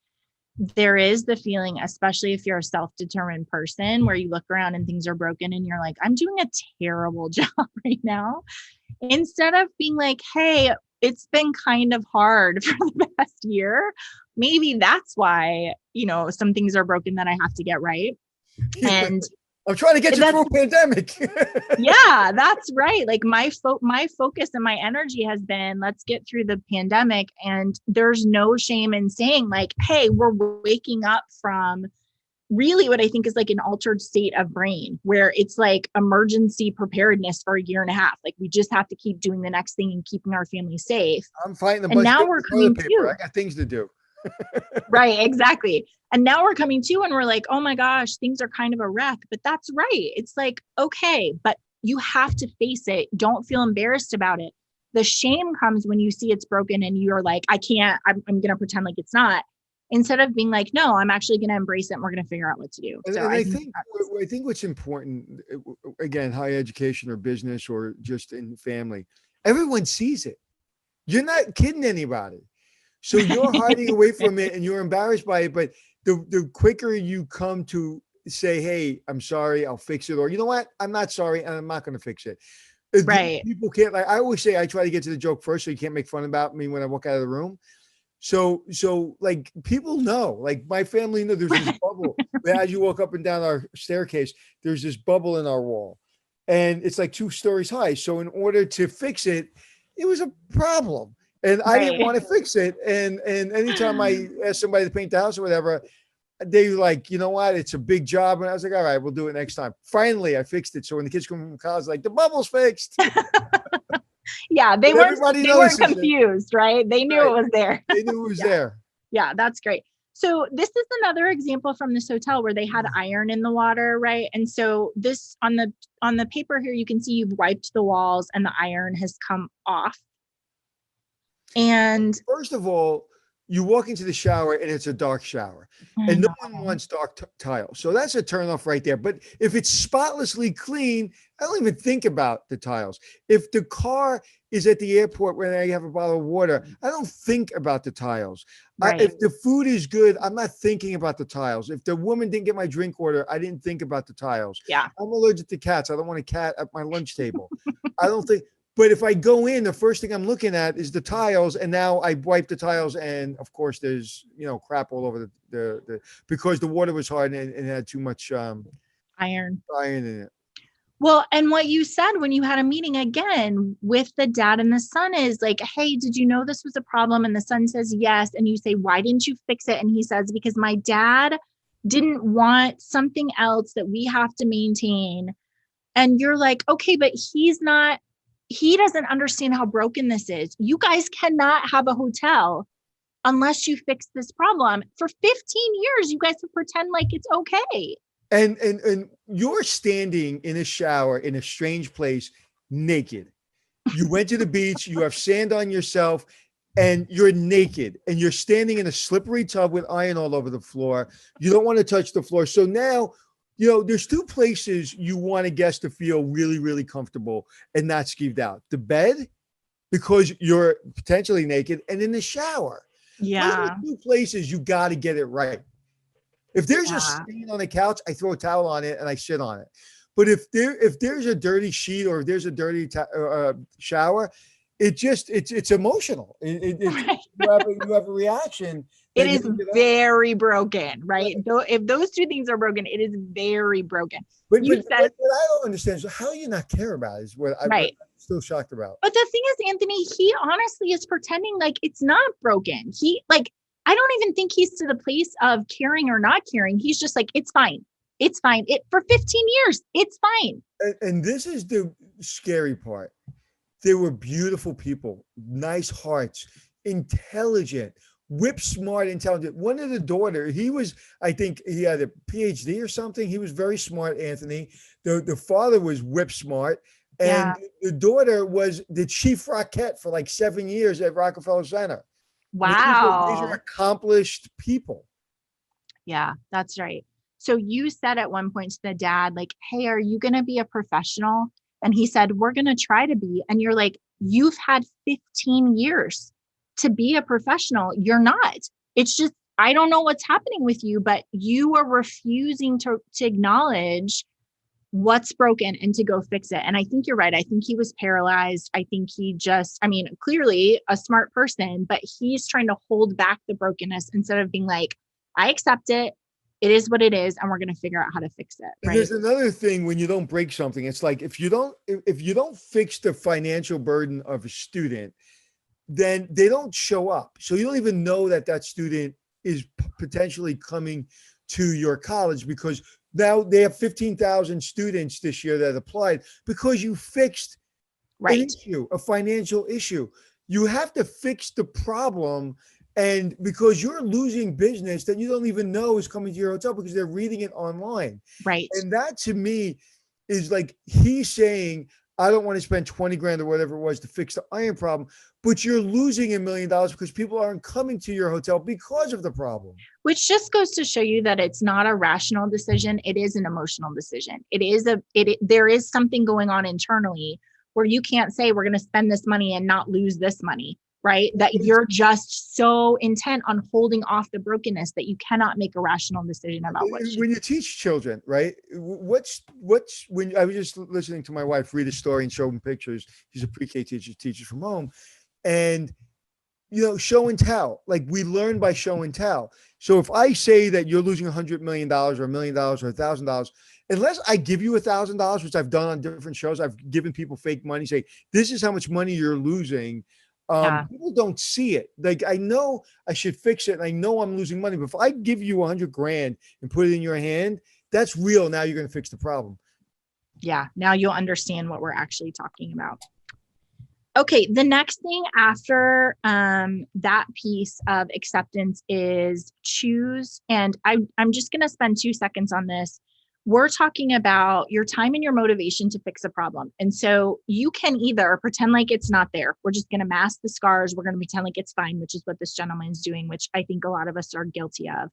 Speaker 1: there is the feeling, especially if you're a self-determined person, where you look around and things are broken and you're like, I'm doing a terrible job right now. Instead of being like, hey, it's been kind of hard for the past year. Maybe that's why, some things are broken that I have to get right. And
Speaker 2: I'm trying to get you through a pandemic.
Speaker 1: Yeah, that's right. Like my focus and my energy has been, let's get through the pandemic. And there's no shame in saying like, hey, we're waking up from really what I think is like an altered state of brain, where it's like emergency preparedness for a year and a half. Like we just have to keep doing the next thing and keeping our family safe.
Speaker 2: I'm fighting the
Speaker 1: and now we're coming to.
Speaker 2: I got things to do.
Speaker 1: Right, exactly. And now we're coming to and we're like, oh my gosh, things are kind of a wreck. But that's right. It's like, okay, but you have to face it. Don't feel embarrassed about it. The shame comes when you see it's broken and you're like, I'm going to pretend like it's not. Instead of being like, no, I'm actually going to embrace it and we're going to figure out what to do.
Speaker 2: And I think what's important, again, higher education or business or just in family, everyone sees it. You're not kidding anybody. So you're hiding away from it and you're embarrassed by it. But the quicker you come to say, hey, I'm sorry, I'll fix it. Or you know what? I'm not sorry and I'm not going to fix it.
Speaker 1: Right.
Speaker 2: People can't, like I always say, I try to get to the joke first so you can't make fun about me when I walk out of the room. So like people know, like my family know there's this bubble. As you walk up and down our staircase, there's this bubble in our wall and it's like 2 stories high. So in order to fix it, it was a problem. And I didn't want to fix it. And anytime I asked somebody to paint the house or whatever, they were like, you know what? It's a big job. And I was like, all right, we'll do it next time. Finally, I fixed it. So when the kids come from college, like the bubble's fixed.
Speaker 1: Yeah, they weren't confused, right? They knew it was there.
Speaker 2: They knew it was there.
Speaker 1: Yeah, that's great. So this is another example from this hotel where they had iron in the water, right? And so this on the paper here, you can see you've wiped the walls and the iron has come off. And
Speaker 2: first of all, you walk into the shower and it's a dark shower and no one wants dark tile. So that's a turn off right there. But if it's spotlessly clean, I don't even think about the tiles. If the car is at the airport when I have a bottle of water, I don't think about the tiles.
Speaker 1: Right.
Speaker 2: If the food is good, I'm not thinking about the tiles. If the woman didn't get my drink order, I didn't think about the tiles.
Speaker 1: Yeah.
Speaker 2: I'm allergic to cats. I don't want a cat at my lunch table. I don't think. But if I go in, the first thing I'm looking at is the tiles, and now I wipe the tiles, and of course there's crap all over the because the water was hard and it had too much
Speaker 1: iron
Speaker 2: in it.
Speaker 1: Well, and what you said when you had a meeting again with the dad and the son is like, hey, did you know this was a problem? And the son says yes, and you say, why didn't you fix it? And he says, because my dad didn't want something else that we have to maintain. And you're like, okay, but he doesn't understand how broken this is. You guys cannot have a hotel unless you fix this problem. For 15 years, you guys have pretend like it's okay.
Speaker 2: And you're standing in a shower in a strange place, naked. You went to the beach, you have sand on yourself, and you're naked. And you're standing in a slippery tub with iron all over the floor. You don't want to touch the floor. So now, there's 2 places you want a guest to feel really, really comfortable and not skeeved out. The bed, because you're potentially naked, and in the shower.
Speaker 1: Yeah.
Speaker 2: Those are 2 places you got to get it right. If there's a stain on the couch, I throw a towel on it and I sit on it. But if there's a dirty sheet or if there's a dirty shower, it's emotional.
Speaker 1: Right.
Speaker 2: You have a reaction.
Speaker 1: It is very broken, right? If those 2 things are broken, it is very broken.
Speaker 2: But what I don't understand is how do you not care about it is what I'm still shocked about.
Speaker 1: But the thing is, Anthony, he honestly is pretending like it's not broken. I don't even think he's to the place of caring or not caring. He's just like, it's fine. It's fine. For 15 years, it's fine.
Speaker 2: And this is the scary part. They were beautiful people, nice hearts, intelligent, whip smart, intelligent. One of the daughter, I think he had a PhD or something. He was very smart, Anthony. The father was whip smart. And the daughter was the chief rockette for like 7 years at Rockefeller Center.
Speaker 1: Wow.
Speaker 2: These are accomplished people.
Speaker 1: Yeah, that's right. So you said at one point to the dad, like, hey, are you going to be a professional? And he said, we're going to try to be. And you're like, you've had 15 years to be a professional. You're not. It's just, I don't know what's happening with you, but you are refusing to acknowledge what's broken and to go fix it. And I think you're right. I think he was paralyzed. I think he just, I mean, clearly a smart person, but he's trying to hold back the brokenness instead of being like, I accept it. It is what it is. And we're going to figure out how to fix it. Right?
Speaker 2: And there's another thing when you don't break something. It's like, if you don't fix the financial burden of a student, then they don't show up. So you don't even know that student is potentially coming to your college, because now they have 15,000 students this year that applied because you fixed an issue, a financial issue. You have to fix the problem. And because you're losing business that you don't even know is coming to your hotel because they're reading it online.
Speaker 1: Right.
Speaker 2: And that to me is like, he's saying, I don't want to spend 20 grand or whatever it was to fix the iron problem, but you're losing $1 million because people aren't coming to your hotel because of the problem.
Speaker 1: Which just goes to show you that it's not a rational decision. It is an emotional decision. There is something going on internally where you can't say we're going to spend this money and not lose this money, right? That you're just so intent on holding off the brokenness that you cannot make a rational decision about what
Speaker 2: when you teach children, right? What's when I was just listening to my wife read a story and show them pictures. She's a pre-K teacher, teaches from home. And, show and tell, like we learn by show and tell. So if I say that you're losing $100 million or $1 million or $1,000, unless I give you $1,000, which I've done on different shows, I've given people fake money, say, this is how much money you're losing. People don't see it. Like, I know I should fix it and I know I'm losing money, but if I give you 100 grand and put it in your hand, that's real. Now you're going to fix the problem.
Speaker 1: Yeah. Now you'll understand what we're actually talking about. Okay, the next thing after that piece of acceptance is choose. And I'm just going to spend 2 seconds on this. We're talking about your time and your motivation to fix a problem. And so you can either pretend like it's not there. We're just going to mask the scars. We're going to pretend like it's fine, which is what this gentleman's doing, which I think a lot of us are guilty of.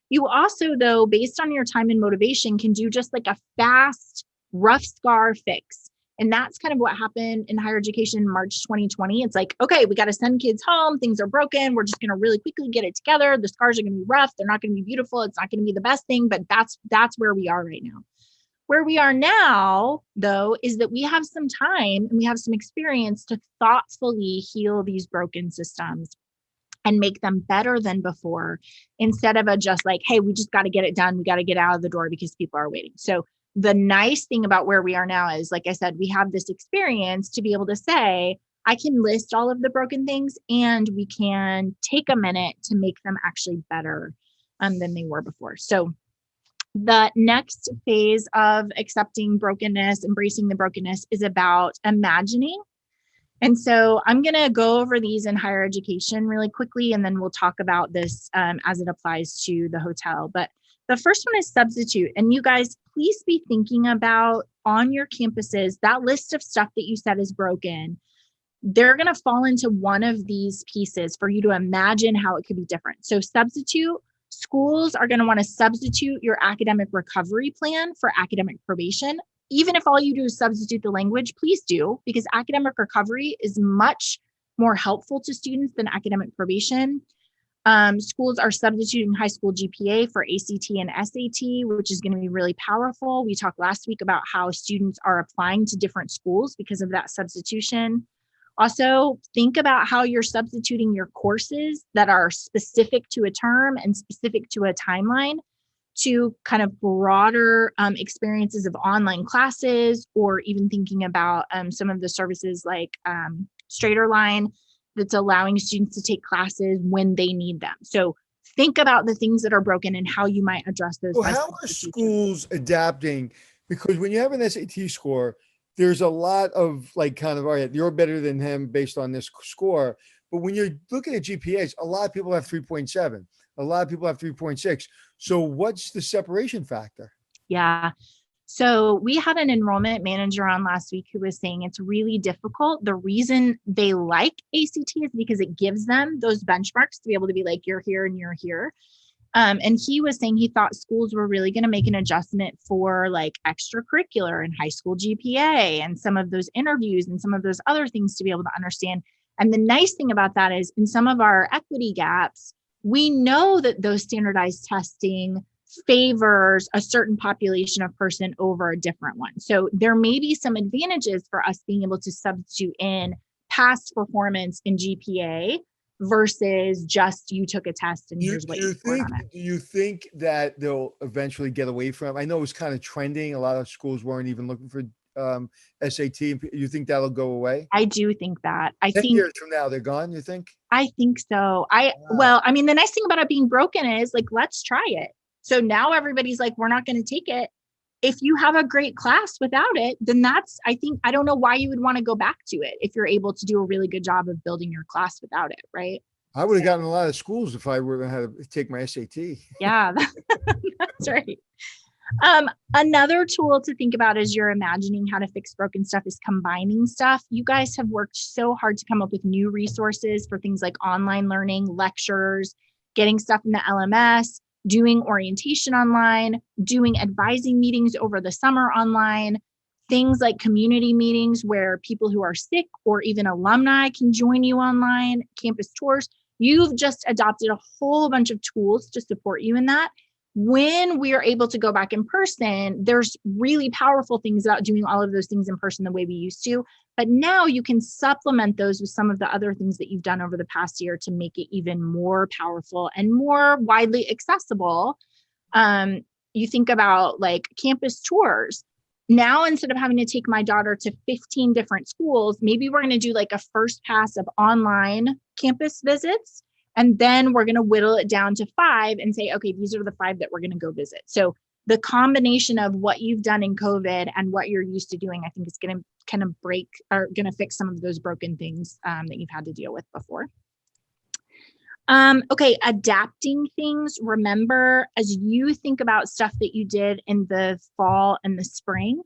Speaker 1: You also, though, based on your time and motivation, can do just like a fast, rough scar fix. And that's kind of what happened in higher education in March 2020. It's like, okay, we got to send kids home. Things are broken. We're just going to really quickly get it together. The scars are going to be rough. They're not going to be beautiful. It's not going to be the best thing, but that's where we are right now. Where we are now, though, is that we have some time and we have some experience to thoughtfully heal these broken systems and make them better than before, instead of just like, hey, we just got to get it done. We got to get out of the door because people are waiting. So the nice thing about where we are now is, like I said, we have this experience to be able to say, I can list all of the broken things and we can take a minute to make them actually better than they were before. So the next phase of accepting brokenness, embracing the brokenness, is about imagining. And so I'm going to go over these in higher education really quickly, and then we'll talk about this as it applies to the hotel. But the first one is substitute. And you guys, please be thinking about on your campuses, that list of stuff that you said is broken. They're going to fall into one of these pieces for you to imagine how it could be different. So substitute, schools are going to want to substitute your academic recovery plan for academic probation. Even if all you do is substitute the language, please do, because academic recovery is much more helpful to students than academic probation. Schools are substituting high school GPA for ACT and SAT, which is going to be really powerful. We talked last week about how students are applying to different schools because of that substitution. Also, think about how you're substituting your courses that are specific to a term and specific to a timeline to kind of broader experiences of online classes, or even thinking about some of the services like Straighterline that's allowing students to take classes when they need them. So think about the things that are broken and how you might address those.
Speaker 2: So how are schools adapting? Because when you have an SAT score, there's a lot of like kind of, all right, you're better than him based on this score. But when you're looking at GPAs, a lot of people have 3.7. A lot of people have 3.6. So what's the separation factor?
Speaker 1: Yeah. So we had an enrollment manager on last week who was saying it's really difficult. The reason they like ACT is because it gives them those benchmarks to be able to be like, you're here and you're here. And he was saying he thought schools were really going to make an adjustment for like extracurricular and high school GPA and some of those interviews and some of those other things to be able to understand. And the nice thing about that is in some of our equity gaps, we know that those standardized testing favors a certain population of person over a different one. So there may be some advantages for us being able to substitute in past performance in GPA versus just you took a test and here's what you scored on it.
Speaker 2: Do you think that they'll eventually get away from? I know it was kind of trending. A lot of schools weren't even looking for SAT. You think that'll go away?
Speaker 1: I do think that.
Speaker 2: 10 years from now, they're gone, you think?
Speaker 1: I think so. Well, I mean, the nice thing about it being broken is like, let's try it. So now everybody's like, we're not going to take it. If you have a great class without it, then I don't know why you would want to go back to it if you're able to do a really good job of building your class without it, right?
Speaker 2: I would have gotten a lot of schools if I were going to have to take my SAT.
Speaker 1: Yeah, that's right. Another tool to think about as you're imagining how to fix broken stuff is combining stuff. You guys have worked so hard to come up with new resources for things like online learning, lectures, getting stuff in the LMS, doing orientation online, doing advising meetings over the summer online, things like community meetings where people who are sick or even alumni can join you online, campus tours. You've just adopted a whole bunch of tools to support you in that. When we are able to go back in person, there's really powerful things about doing all of those things in person the way we used to. But now you can supplement those with some of the other things that you've done over the past year to make it even more powerful and more widely accessible. You think about like campus tours. Now, instead of having to take my daughter to 15 different schools, maybe we're going to do like a first pass of online campus visits. And then we're going to whittle it down to 5 and say, okay, these are the 5 that we're going to go visit. So the combination of what you've done in COVID and what you're used to doing, I think is going to kind of fix some of those broken things that you've had to deal with before. Okay, adapting things. Remember, as you think about stuff that you did in the fall and the spring,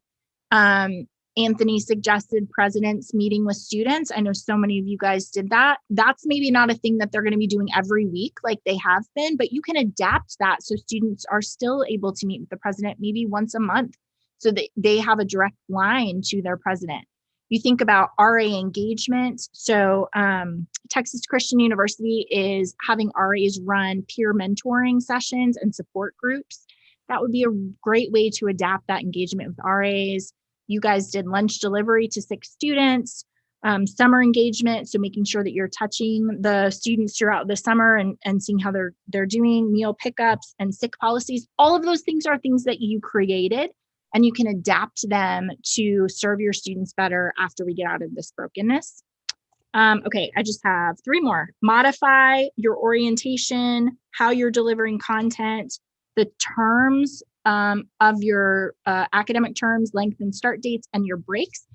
Speaker 1: Anthony suggested presidents meeting with students. I know so many of you guys did that. That's maybe not a thing that they're going to be doing every week like they have been, but you can adapt that so students are still able to meet with the president maybe once a month so that they have a direct line to their president. You think about RA engagement. So Texas Christian University is having RAs run peer mentoring sessions and support groups. That would be a great way to adapt that engagement with RAs. You guys did lunch delivery to 6 students, summer engagement. So making sure that you're touching the students throughout the summer and seeing how they're doing, meal pickups and sick policies. All of those things are things that you created and you can adapt them to serve your students better after we get out of this brokenness. Okay, I just have 3 more. Modify your orientation, how you're delivering content, the terms of your academic terms, length and start dates, and your breaks.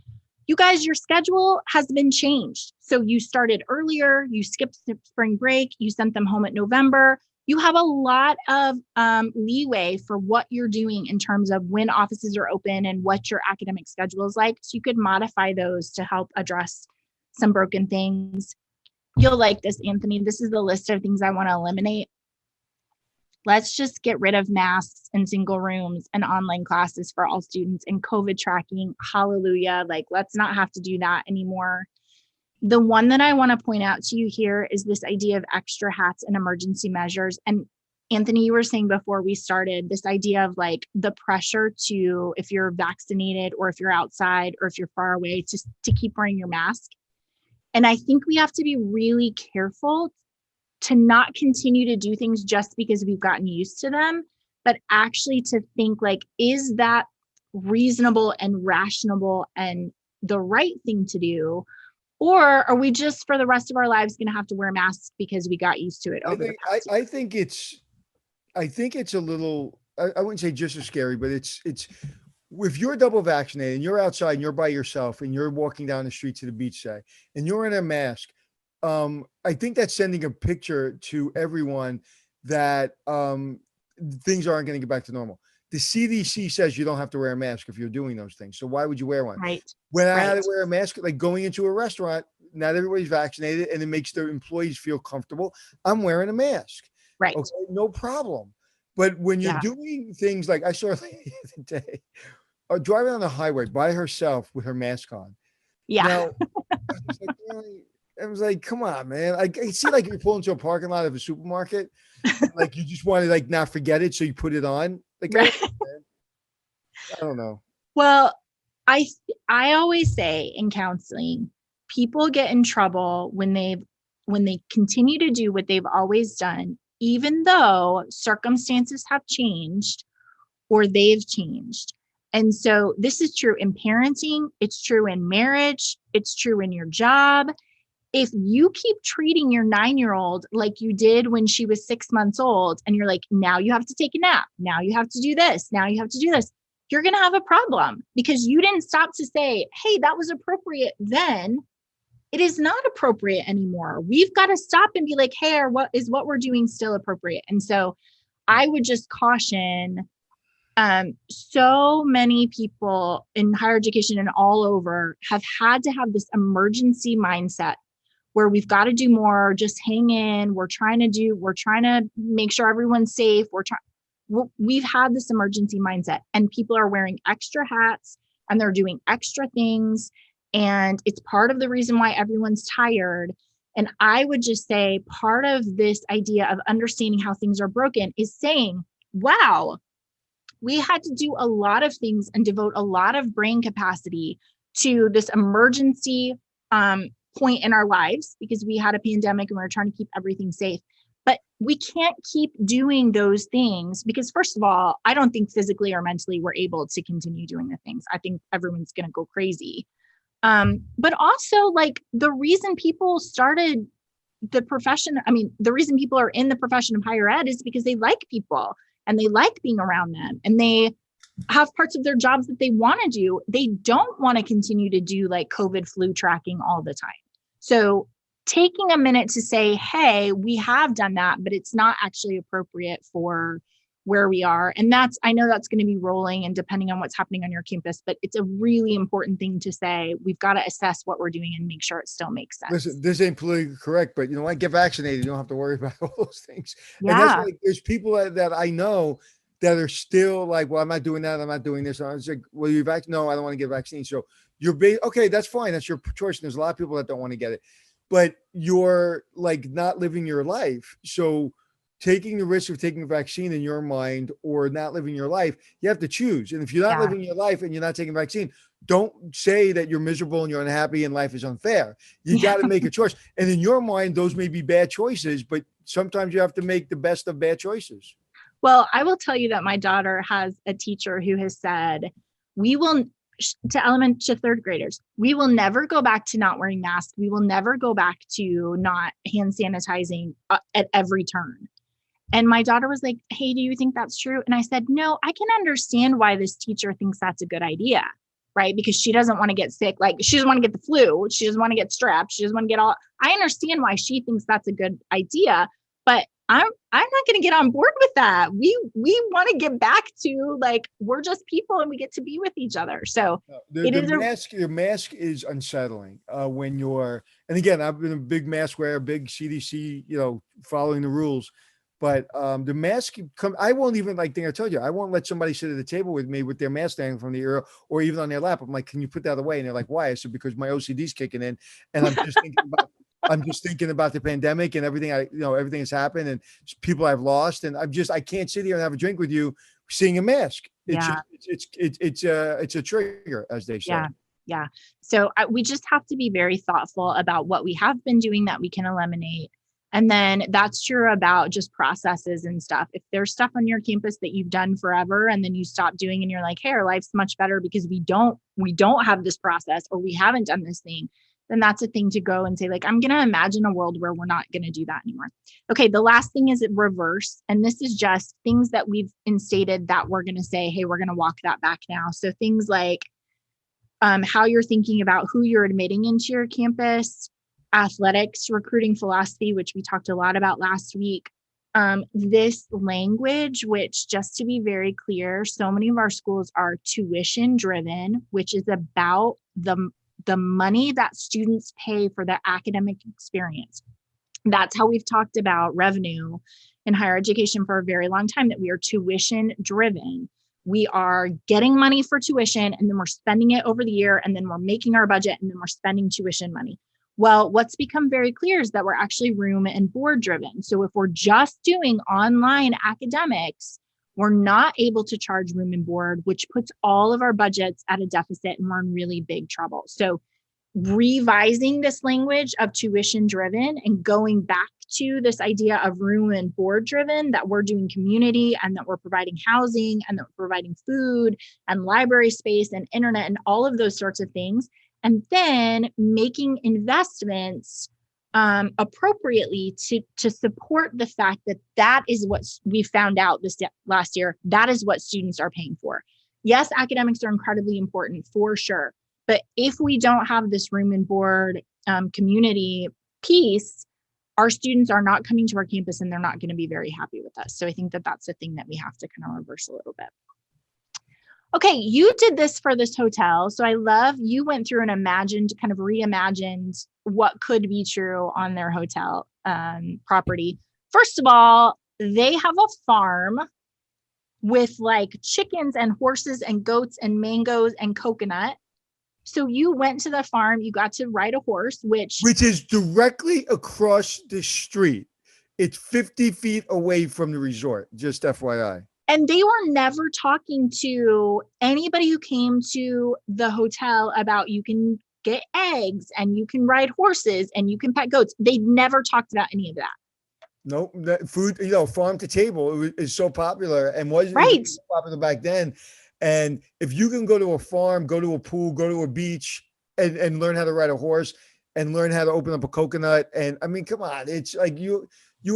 Speaker 1: You guys, your schedule has been changed. So you started earlier, you skipped spring break, you sent them home at November. You have a lot of leeway for what you're doing in terms of when offices are open and what your academic schedule is like. So you could modify those to help address some broken things. You'll like this, Anthony. This is the list of things I want to eliminate. Let's just get rid of masks and single rooms and online classes for all students and COVID tracking. Hallelujah. Like, let's not have to do that anymore. The one that I want to point out to you here is this idea of extra hats and emergency measures. And Anthony, you were saying before we started this idea of like the pressure to, if you're vaccinated or if you're outside or if you're far away, to keep wearing your mask. And I think we have to be really careful to not continue to do things just because we've gotten used to them, but actually to think like, is that reasonable and rational and the right thing to do?
Speaker 3: Or are we just for the rest of our lives going to have to wear masks because we got used to it over the past year?
Speaker 2: I think it's a little, I wouldn't say just as scary, but it's if you're double vaccinated and you're outside and you're by yourself and you're walking down the street to the beach, say, and you're in a mask, I think that's sending a picture to everyone that things aren't going to get back to normal. The CDC says you don't have to wear a mask if you're doing those things. So why would you wear one?
Speaker 3: Right.
Speaker 2: When I had to wear a mask, like going into a restaurant, not everybody's vaccinated and it makes their employees feel comfortable. I'm wearing a mask.
Speaker 3: Right.
Speaker 2: Okay, no problem. But when you're doing things like I saw a lady the other day driving on the highway by herself with her mask on.
Speaker 3: Yeah.
Speaker 2: Now, I was like, come on, man. I see like you pull into a parking lot of a supermarket, like you just want to like not forget it, so you put it on. Like,
Speaker 3: right.
Speaker 2: I don't know.
Speaker 3: Well, I always say in counseling, people get in trouble when they continue to do what they've always done, even though circumstances have changed or they've changed. And so this is true in parenting. It's true in marriage. It's true in your job. If you keep treating your 9-year-old like you did when she was 6 months old, and you're like, now you have to take a nap. Now you have to do this. Now you have to do this. You're going to have a problem because you didn't stop to say, hey, that was appropriate then. It is not appropriate anymore. We've got to stop and be like, hey, what we're doing still appropriate? And so I would just caution, so many people in higher education and all over have had to have this emergency mindset where we've got to do more, just hang in. We're trying to make sure everyone's safe. We've had this emergency mindset, and people are wearing extra hats and they're doing extra things. And it's part of the reason why everyone's tired. And I would just say part of this idea of understanding how things are broken is saying, wow, we had to do a lot of things and devote a lot of brain capacity to this emergency point in our lives because we had a pandemic and we were trying to keep everything safe. But we can't keep doing those things because, first of all, I don't think physically or mentally we're able to continue doing the things. I think everyone's going to go crazy. But also, like, the reason people started the profession, the reason people are in the profession of higher ed is because they like people and they like being around them and they have parts of their jobs that they want to do. They don't want to continue to do like COVID flu tracking all the time. So taking a minute to say, hey, we have done that, but it's not actually appropriate for where we are. And I know that's going to be rolling and depending on what's happening on your campus, but it's a really important thing to say. We've got to assess what we're doing and make sure it still makes sense.
Speaker 2: Listen, this ain't politically correct, but you know what? Get vaccinated. You don't have to worry about all those things.
Speaker 3: Yeah.
Speaker 2: And that's like, there's people that I know that are still like, well, I'm not doing that. I'm not doing this. And I was like, well, you're vaccinated? No, I don't want to get vaccinated. So you're okay. That's fine. That's your choice. And there's a lot of people that don't want to get it, but you're like not living your life. So taking the risk of taking a vaccine in your mind or not living your life, you have to choose. And if you're not living your life and you're not taking a vaccine, don't say that you're miserable and you're unhappy and life is unfair. You got to make a choice. And in your mind, those may be bad choices, but sometimes you have to make the best of bad choices.
Speaker 3: Well, I will tell you that my daughter has a teacher who has said, to third graders, we will never go back to not wearing masks. We will never go back to not hand sanitizing at every turn. And my daughter was like, hey, do you think that's true? And I said, no, I can understand why this teacher thinks that's a good idea, right? Because she doesn't want to get sick. Like, she doesn't want to get the flu. She doesn't want to get strep. She doesn't want to get I understand why she thinks that's a good idea, but I'm not going to get on board with that. We want to get back to like, we're just people and we get to be with each other. So
Speaker 2: your mask is unsettling when you're, and again, I've been a big mask wearer, big CDC, following the rules. But the mask I won't even I told you, I won't let somebody sit at the table with me with their mask hanging from the ear or even on their lap. I'm like, can you put that away? And they're like, why? I said, because my OCD's kicking in. And I'm just thinking about the pandemic and everything everything has happened and people I've lost. And I can't sit here and have a drink with you seeing a mask. It's a trigger, as they say.
Speaker 3: Yeah. So we just have to be very thoughtful about what we have been doing that we can eliminate. And then that's true about just processes and stuff. If there's stuff on your campus that you've done forever and then you stop doing and you're like, hey, our life's much better because we don't have this process or we haven't done this thing, then that's a thing to go and say, like, I'm going to imagine a world where we're not going to do that anymore. Okay. The last thing is reverse. And this is just things that we've instated that we're going to say, hey, we're going to walk that back now. So things like how you're thinking about who you're admitting into your campus, athletics, recruiting philosophy, which we talked a lot about last week. This language, which, just to be very clear, so many of our schools are tuition driven, which is about the money that students pay for their academic experience. That's how we've talked about revenue in higher education for a very long time, that we are tuition driven. We are getting money for tuition, and then we're spending it over the year, and then we're making our budget, and then we're spending tuition money. Well, what's become very clear is that we're actually room and board driven. So if we're just doing online academics, we're not able to charge room and board, which puts all of our budgets at a deficit, and we're in really big trouble. So revising this language of tuition driven and going back to this idea of room and board driven, that we're doing community and that we're providing housing and that we're providing food and library space and internet and all of those sorts of things. And then making investments appropriately to support the fact that that is what we found out this last year. That is what students are paying for. Yes, academics are incredibly important for sure. But if we don't have this room and board community piece, our students are not coming to our campus and they're not going to be very happy with us. So I think that that's the thing that we have to kind of reverse a little bit. Okay, you did this for this hotel. So I love, you went through and reimagined what could be true on their hotel property. First of all, they have a farm with like chickens and horses and goats and mangoes and coconut. So you went to the farm, you got to ride a horse, which
Speaker 2: is directly across the street. It's 50 feet away from the resort, just FYI.
Speaker 3: And they were never talking to anybody who came to the hotel about you can get eggs and you can ride horses and you can pet goats. They never talked about any of that.
Speaker 2: Nope. That food, farm to table is so popular and wasn't
Speaker 3: right.
Speaker 2: so popular back then. And if you can go to a farm, go to a pool, go to a beach and learn how to ride a horse and learn how to open up a coconut. And I mean, come on, it's like you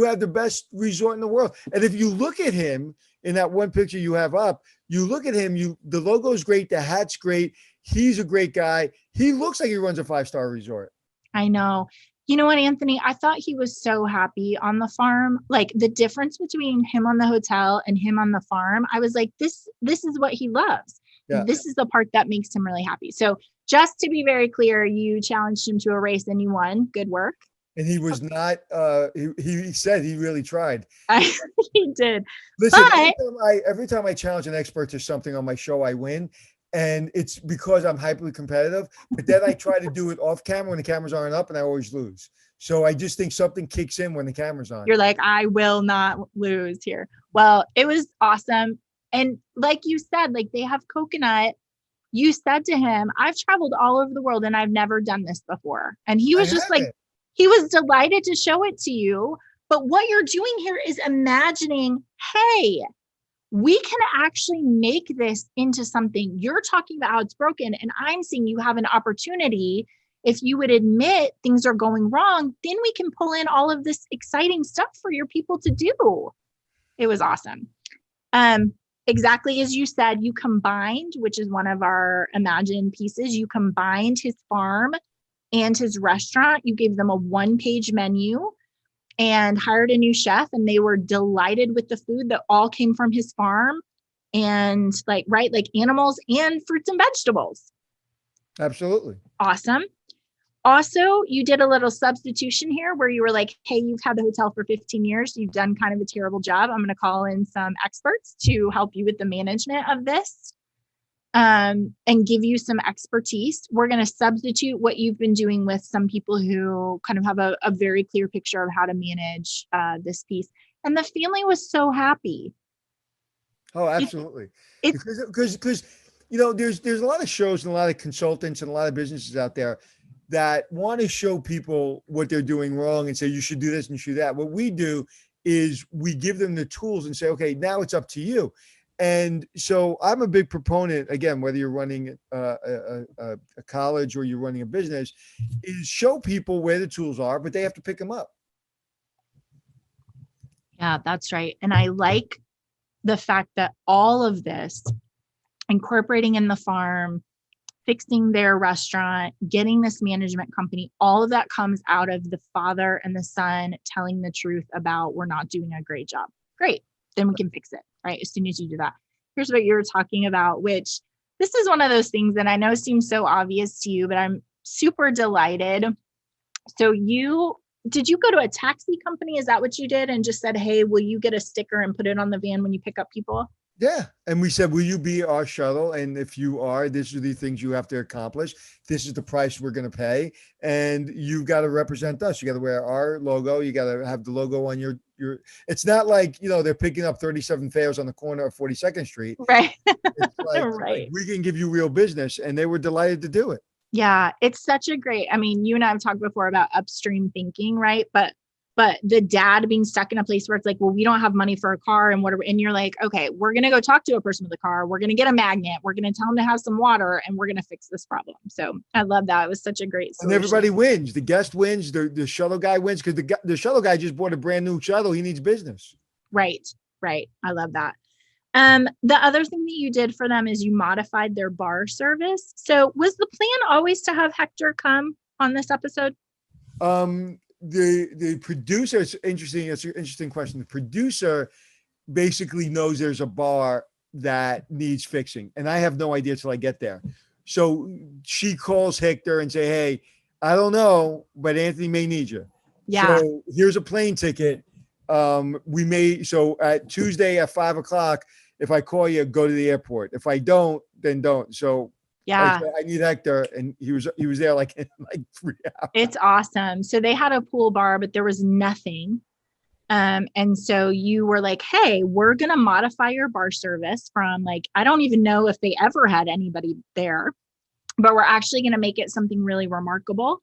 Speaker 2: have the best resort in the world. And if you look at him in that one picture you have up, you look at him, the logo is great. The hat's great. He's a great guy. He looks like he runs a 5-star resort.
Speaker 3: I know. You know what, Anthony? I thought he was so happy on the farm. Like the difference between him on the hotel and him on the farm, I was like, this is what he loves. Yeah. This is the part that makes him really happy. So just to be very clear, you challenged him to a race and you won. Good work.
Speaker 2: And he was not, he said he really tried.
Speaker 3: He did.
Speaker 2: Listen, every time I challenge an expert to something on my show, I win. And it's because I'm hyperly competitive, but then I try to do it off camera when the cameras aren't up and I always lose. So I just think something kicks in when the camera's on.
Speaker 3: You're like, I will not lose here. Well, it was awesome. And like you said, like they have coconut. You said to him, I've traveled all over the world and I've never done this before. And he was just like, he was delighted to show it to you. But what you're doing here is imagining, hey, we can actually make this into something. You're talking about how it's broken, and I'm seeing you have an opportunity. If you would admit things are going wrong, then we can pull in all of this exciting stuff for your people to do. It was awesome. Exactly as you said, you combined, which is one of our imagined pieces, you combined his farm and his restaurant. You gave them a 1-page menu and hired a new chef, and they were delighted with the food that all came from his farm and like animals and fruits and vegetables.
Speaker 2: Absolutely.
Speaker 3: Awesome. Also, you did a little substitution here where you were like, hey, you've had the hotel for 15 years. You've done kind of a terrible job. I'm going to call in some experts to help you with the management of this and give you some expertise. We're going to substitute what you've been doing with some people who kind of have a very clear picture of how to manage this piece. And the family was so happy.
Speaker 2: Oh, absolutely. Because there's a lot of shows and a lot of consultants and a lot of businesses out there that want to show people what they're doing wrong and say, you should do this and you should do that. What we do is we give them the tools and say, okay, now it's up to you. And so I'm a big proponent, again, whether you're running a college or you're running a business, is show people where the tools are, but they have to pick them up.
Speaker 3: Yeah, that's right. And I like the fact that all of this, incorporating in the farm, fixing their restaurant, getting this management company, all of that comes out of the father and the son telling the truth about we're not doing a great job. Great. Then we can fix it, right? As soon as you do that. Here's what you were talking about, which this is one of those things that I know seems so obvious to you, but I'm super delighted. So did you go to a taxi company? Is that what you did? And just said, hey, will you get a sticker and put it on the van when you pick up people?
Speaker 2: Yeah. And we said, will you be our shuttle? And if you are, these are the things you have to accomplish. This is the price we're going to pay. And you've got to represent us. You got to wear our logo. You got to have the logo on your, it's not like, they're picking up 37 fares on the corner of 42nd Street.
Speaker 3: Right.
Speaker 2: It's like,
Speaker 3: right.
Speaker 2: we can give you real business. And they were delighted to do it.
Speaker 3: Yeah. It's such a great, you and I have talked before about upstream thinking, right? But the dad being stuck in a place where it's like, well, we don't have money for a car and whatever. And you're like, okay, we're going to go talk to a person with a car. We're going to get a magnet. We're going to tell them to have some water and we're going to fix this problem. So I love that. It was such a great solution.
Speaker 2: And everybody wins. The guest wins. The shuttle guy wins because the shuttle guy just bought a brand new shuttle. He needs business.
Speaker 3: Right. I love that. The other thing that you did for them is you modified their bar service. So was the plan always to have Hector come on this episode?
Speaker 2: The producer, it's interesting. It's an interesting question. The producer basically knows there's a bar that needs fixing, and I have no idea till I get there. So she calls Hector and say, hey, I don't know, but Anthony may need you.
Speaker 3: Yeah.
Speaker 2: So here's a plane ticket. So at Tuesday at 5:00, if I call you, go to the airport. If I don't, then don't. So
Speaker 3: yeah,
Speaker 2: I need Hector. And he was there like 3 hours.
Speaker 3: It's awesome. So they had a pool bar, but there was nothing. And so you were like, hey, we're going to modify your bar service from I don't even know if they ever had anybody there, but we're actually going to make it something really remarkable.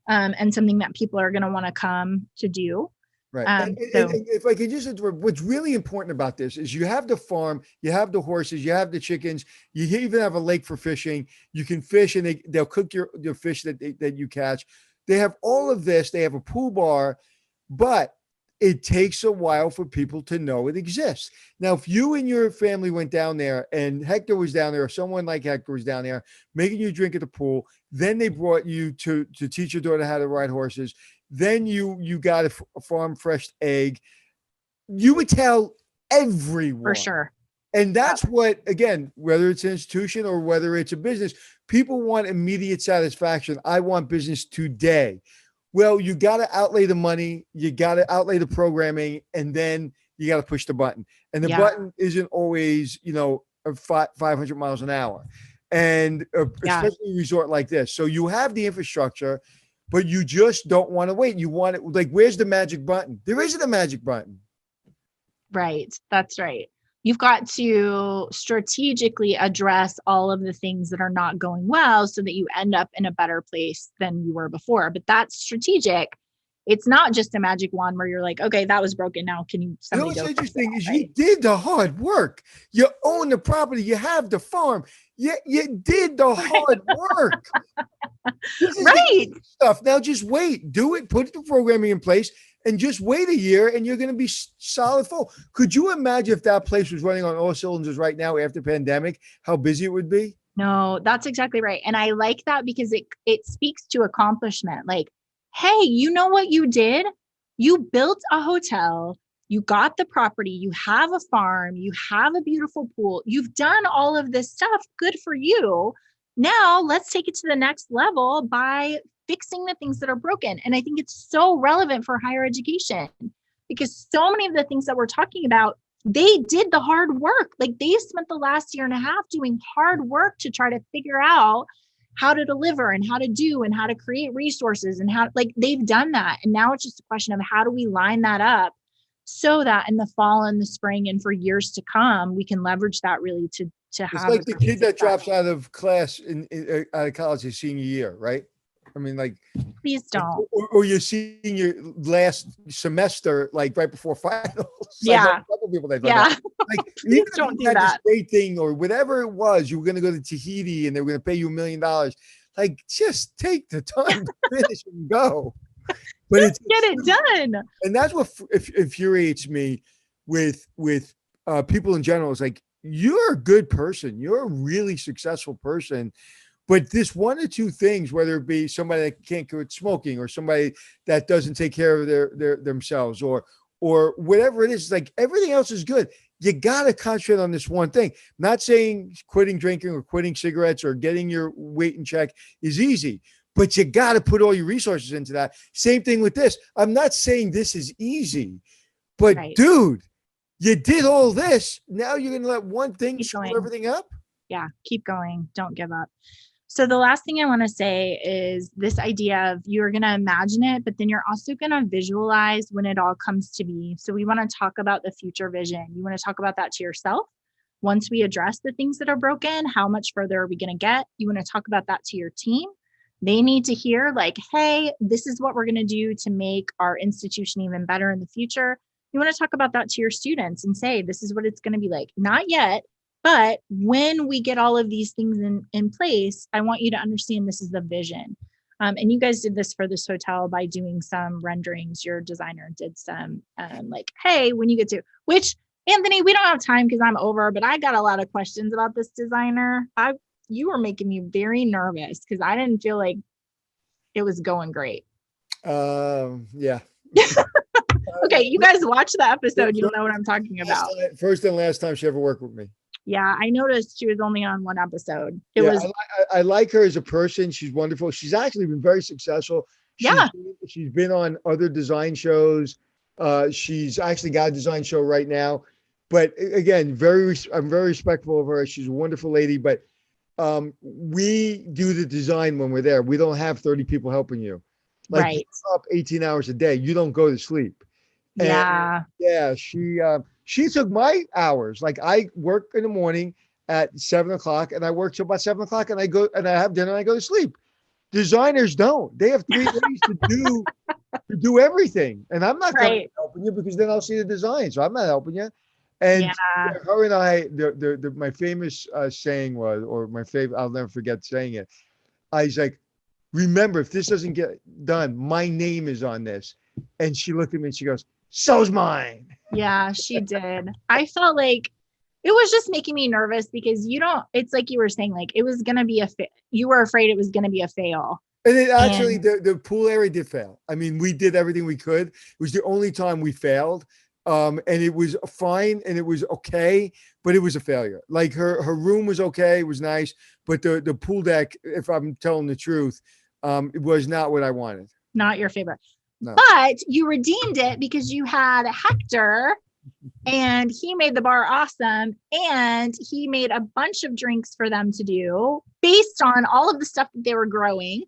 Speaker 3: And something that people are going to want to come to do.
Speaker 2: Right. And if I could just interrupt, what's really important about this is you have the farm, you have the horses, you have the chickens, you even have a lake for fishing. You can fish and they'll cook your fish that you catch. They have all of this. They have a pool bar, but it takes a while for people to know it exists. Now, if you and your family went down there and Hector was down there, or someone like Hector was down there making you drink at the pool, then they brought you to teach your daughter how to ride horses. Then you got a farm fresh egg. You would tell everyone.
Speaker 3: For sure.
Speaker 2: And that's what, again, whether it's an institution or whether it's a business, people want immediate satisfaction. I want business today. Well, you got to outlay the money, you got to outlay the programming, and then you got to push the button. And the button isn't always, 500 miles an hour. And especially a resort like this. So you have the infrastructure, but you just don't want to wait. You want it where's the magic button? There isn't a magic button.
Speaker 3: Right. That's right. You've got to strategically address all of the things that are not going well so that you end up in a better place than you were before. But that's strategic. It's not just a magic wand where you're like, okay, that was broken. Now can you?
Speaker 2: What's interesting is you did the hard work. You own the property. You have the farm. You did the hard work.
Speaker 3: Right.
Speaker 2: Stuff. Now just wait. Do it. Put the programming in place. And just wait a year and you're going to be solid full. Could you imagine if that place was running on all cylinders right now after pandemic, how busy it would be?
Speaker 3: No, that's exactly right. And I like that because it speaks to accomplishment. Like, hey, you know what you did? You built a hotel, you got the property, you have a farm, you have a beautiful pool. You've done all of this stuff. Good for you. Now let's take it to the next level by fixing the things that are broken. And I think it's so relevant for higher education because so many of the things that we're talking about, they did the hard work. Like they spent the last year and a half doing hard work to try to figure out how to deliver and how to do and how to create resources and how they've done that. And now it's just a question of how do we line that up so that in the fall and the spring and for years to come, we can leverage that really to have.
Speaker 2: It's like the kid that drops out of class out of college his senior year, right? I mean, like,
Speaker 3: Please don't.
Speaker 2: or you're seeing your last semester, like right before finals.
Speaker 3: Yeah.
Speaker 2: I know a couple people that
Speaker 3: Yeah.
Speaker 2: like,
Speaker 3: Please
Speaker 2: even
Speaker 3: don't
Speaker 2: if
Speaker 3: do
Speaker 2: you had this
Speaker 3: that.
Speaker 2: great thing or whatever it was, you were going to go to Tahiti and they were going to pay you $1 million. Like, just take the time to finish and go. But
Speaker 3: Just get it done.
Speaker 2: And that's what infuriates me with people in general. Is like, you're a good person, you're a really successful person, but this one or two things, whether it be somebody that can't quit smoking or somebody that doesn't take care of their themselves or whatever it is, like everything else is good. You got to concentrate on this one thing. Not saying quitting drinking or quitting cigarettes or getting your weight in check is easy, but you got to put all your resources into that. Same thing with this. I'm not saying this is easy, but
Speaker 3: Right.
Speaker 2: dude, you did all this. Now you're going to let one thing
Speaker 3: Keep
Speaker 2: screw
Speaker 3: going.
Speaker 2: everything up?
Speaker 3: Yeah, keep going. Don't give up. So the last thing I want to say is this idea of you're going to imagine it, but then you're also going to visualize when it all comes to be. So we want to talk about the future vision. You want to talk about that to yourself. Once we address the things that are broken, how much further are we going to get? You want to talk about that to your team. They need to hear like, hey, this is what we're going to do to make our institution even better in the future. You want to talk about that to your students and say, this is what it's going to be like. Not yet, but when we get all of these things in place, I want you to understand this is the vision. And you guys did this for this hotel by doing some renderings. Your designer did some like, hey, when you get to, which Anthony, we don't have time because I'm over, but I got a lot of questions about this designer. You were making me very nervous because I didn't feel like it was going great.
Speaker 2: Yeah.
Speaker 3: Okay, you guys watch the episode. You'll know what I'm talking about.
Speaker 2: First and last time she ever worked with me.
Speaker 3: Yeah, I noticed she was only on one episode.
Speaker 2: I like her as a person. She's wonderful. She's actually been very successful. She's been on other design shows. She's actually got a design show right now. But again, I'm very respectful of her. She's a wonderful lady. But we do the design when we're there. We don't have 30 people helping you. Like,
Speaker 3: right.
Speaker 2: You're up 18 hours a day. You don't go to sleep.
Speaker 3: Yeah.
Speaker 2: And she took my hours. Like, I work in the morning at 7:00 and I work till about 7:00 and I go and I have dinner and I go to sleep. Designers don't. They have 3 days to do everything. And I'm not going to helping you because then I'll see the design. So I'm not helping you. And her and I, my famous saying was, or my favorite, I'll never forget saying it. I was like, remember, if this doesn't get done, my name is on this. And she looked at me and she goes, so's mine.
Speaker 3: Yeah, she did. I felt like it was just making me nervous because it's like you were saying, like it was going to be you were afraid it was going to be a fail.
Speaker 2: And it actually, the pool area did fail. I mean, we did everything we could. It was the only time we failed. And it was fine and it was okay, but it was a failure. Like her room was okay. It was nice. But the pool deck, if I'm telling the truth, it was not what I wanted.
Speaker 3: Not your favorite.
Speaker 2: No.
Speaker 3: But you redeemed it because you had Hector and he made the bar awesome. And he made a bunch of drinks for them to do based on all of the stuff that they were growing.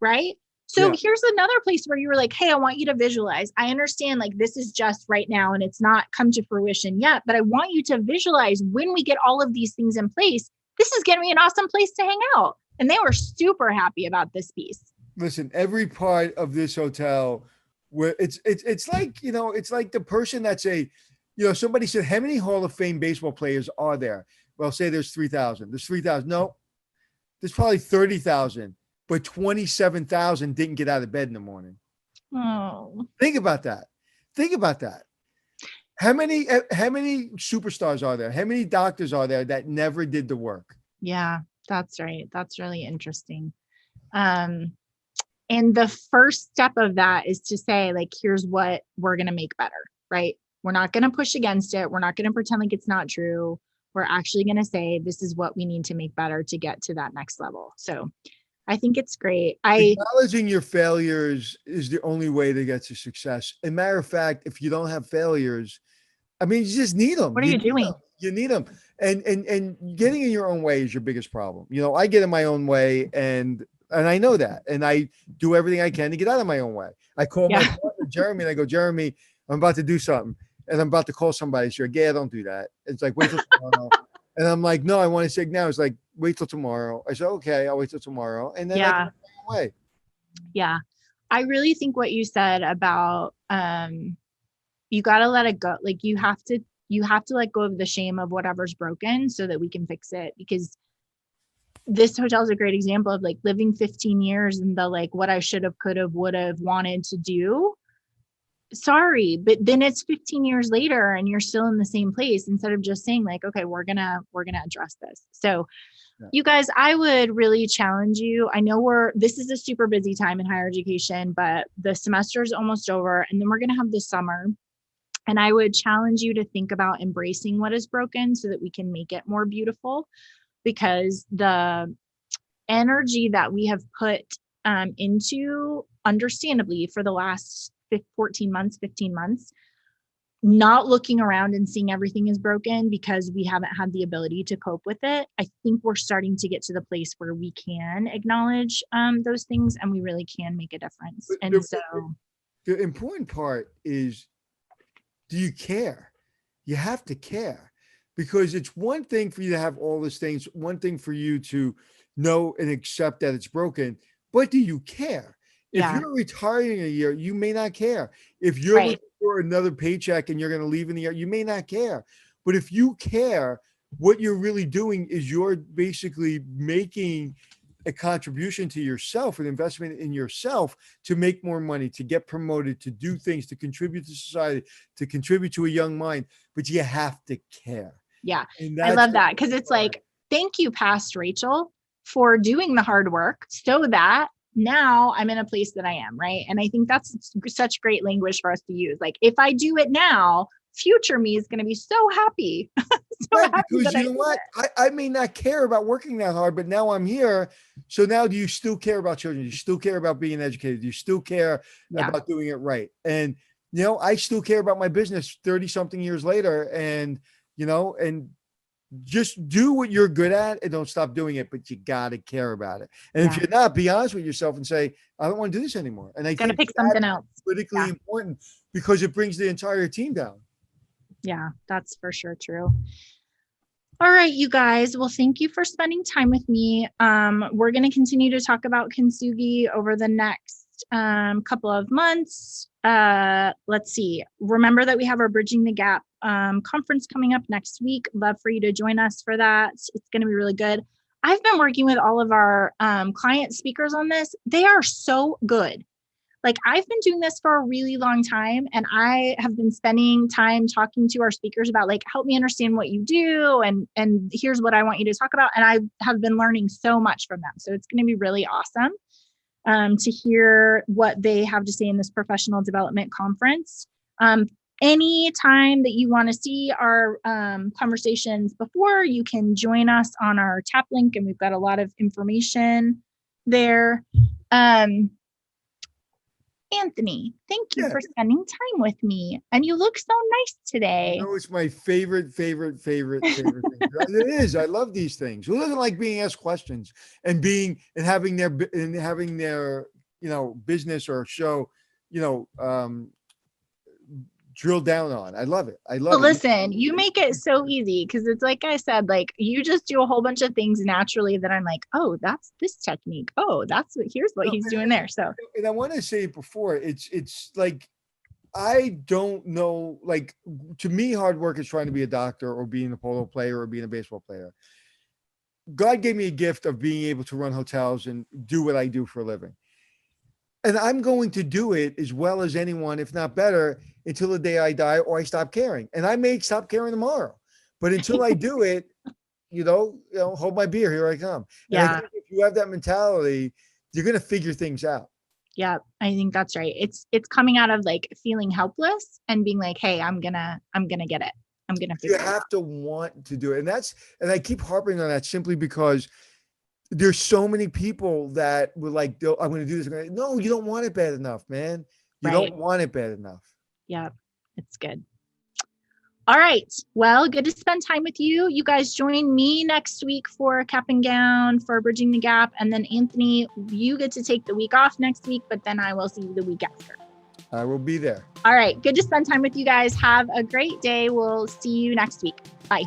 Speaker 3: Right. So here's another place where you were like, hey, I want you to visualize. I understand like this is just right now and it's not come to fruition yet, but I want you to visualize when we get all of these things in place, this is going to be an awesome place to hang out. And they were super happy about this piece.
Speaker 2: Listen, every part of this hotel where it's like, it's like the person that's somebody said, how many Hall of Fame baseball players are there? Well, say there's 3,000. There's 3,000. No, there's probably 30,000. But 27,000 didn't get out of bed in the morning.
Speaker 3: Oh,
Speaker 2: think about that. How many superstars are there? How many doctors are there that never did the work?
Speaker 3: Yeah, that's right. That's really interesting. And the first step of that is to say, like, here's what we're going to make better, right? We're not going to push against it. We're not going to pretend like it's not true. We're actually going to say, this is what we need to make better to get to that next level. So I think it's great.
Speaker 2: Acknowledging your failures is the only way to get to success. As a matter of fact, if you don't have failures, I mean, you just need them.
Speaker 3: What are you doing?
Speaker 2: You need them. And getting in your own way is your biggest problem. I get in my own way and I know that. And I do everything I can to get out of my own way. I call my partner, Jeremy, and I go, Jeremy, I'm about to do something. And I'm about to call somebody. She's like, yeah, don't do that. It's like, wait till tomorrow. And I'm like, no, I want to say now. It's like, wait till tomorrow. I said, okay, I'll wait till tomorrow. And then I go my way.
Speaker 3: Yeah. I really think what you said about, you got to let it go. Like you have to let go of the shame of whatever's broken so that we can fix it, because this hotel is a great example of like living 15 years and the like what I should have, could have, would have wanted to do. Sorry, but then it's 15 years later and you're still in the same place, instead of just saying like, okay, we're gonna address this. So you guys, I would really challenge you. I know this is a super busy time in higher education, but the semester is almost over and then we're going to have the summer. And I would challenge you to think about embracing what is broken so that we can make it more beautiful, because the energy that we have put into, understandably, for the last 15 months, not looking around and seeing everything is broken because we haven't had the ability to cope with it. I think we're starting to get to the place where we can acknowledge those things and we really can make a difference. And
Speaker 2: the important part is, do you care? You have to care, because it's one thing for you to have all these things, one thing for you to know and accept that it's broken, but do you care? If you're retiring a year, you may not care. If you're looking for another paycheck and you're going to leave in the year, you may not care. But if you care, what you're really doing is you're basically making a contribution to yourself, an investment in yourself to make more money, to get promoted, to do things, to contribute to society, to contribute to a young mind. But you have to care.
Speaker 3: Yeah, I love that, because it's like, thank you, past Rachel, for doing the hard work so that now I'm in a place that I am, right? And I think that's such great language for us to use. Like, if I do it now, future me is going to be so happy.
Speaker 2: Because you know what? I may not care about working that hard, but now I'm here. So now, do you still care about children? Do you still care about being educated? Do you still care about doing it right? And, I still care about my business 30 something years later, and, and just do what you're good at and don't stop doing it, but you got to care about it. And if you're not, be honest with yourself and say, I don't want to do this anymore. And I think
Speaker 3: pick something else.
Speaker 2: Critically important, because it brings the entire team down.
Speaker 3: Yeah, that's for sure true. All right, you guys. Well, thank you for spending time with me. We're going to continue to talk about Kintsugi over the next couple of months. Let's see. Remember that we have our Bridging the Gap conference coming up next week. Love for you to join us for that. It's going to be really good. I've been working with all of our client speakers on this. They are so good. Like, I've been doing this for a really long time, and I have been spending time talking to our speakers about, like, help me understand what you do, and here's what I want you to talk about. And I have been learning so much from them. So it's going to be really awesome to hear what they have to say in this professional development conference. Any time that you want to see our conversations before, you can join us on our tap link, and we've got a lot of information there. Anthony, thank you for spending time with me. And you look so nice today.
Speaker 2: It's my favorite thing. It is. I love these things. Who doesn't like being asked questions and having their business or show, drill down on. I love it.
Speaker 3: Listen, you make it so easy, because it's like I said, like, you just do a whole bunch of things naturally that I'm like, oh, that's this technique. Oh, here's what he's doing there. So,
Speaker 2: and I want to say it before, it's like, I don't know, like, to me, hard work is trying to be a doctor or being a polo player or being a baseball player. God gave me a gift of being able to run hotels and do what I do for a living. And I'm going to do it as well as anyone, if not better, until the day I die or I stop caring. And I may stop caring tomorrow, but until I do it, hold my beer, here I come. And I think if you have that mentality, you're going to figure things out.
Speaker 3: Yeah, I think that's right. It's coming out of, like, feeling helpless and being like, hey, I'm gonna get it. I'm gonna figure it out.
Speaker 2: You have to want to do it. And I keep harping on that simply because there's so many people that were like, I'm going to do this. No, you don't want it bad enough, man. You don't want it bad enough.
Speaker 3: Yeah, it's good. All right. Well, good to spend time with you. You guys join me next week for Cap and Gown, for Bridging the Gap. And then, Anthony, you get to take the week off next week, but then I will see you the week after.
Speaker 2: I will be there.
Speaker 3: All right. Good to spend time with you guys. Have a great day. We'll see you next week. Bye.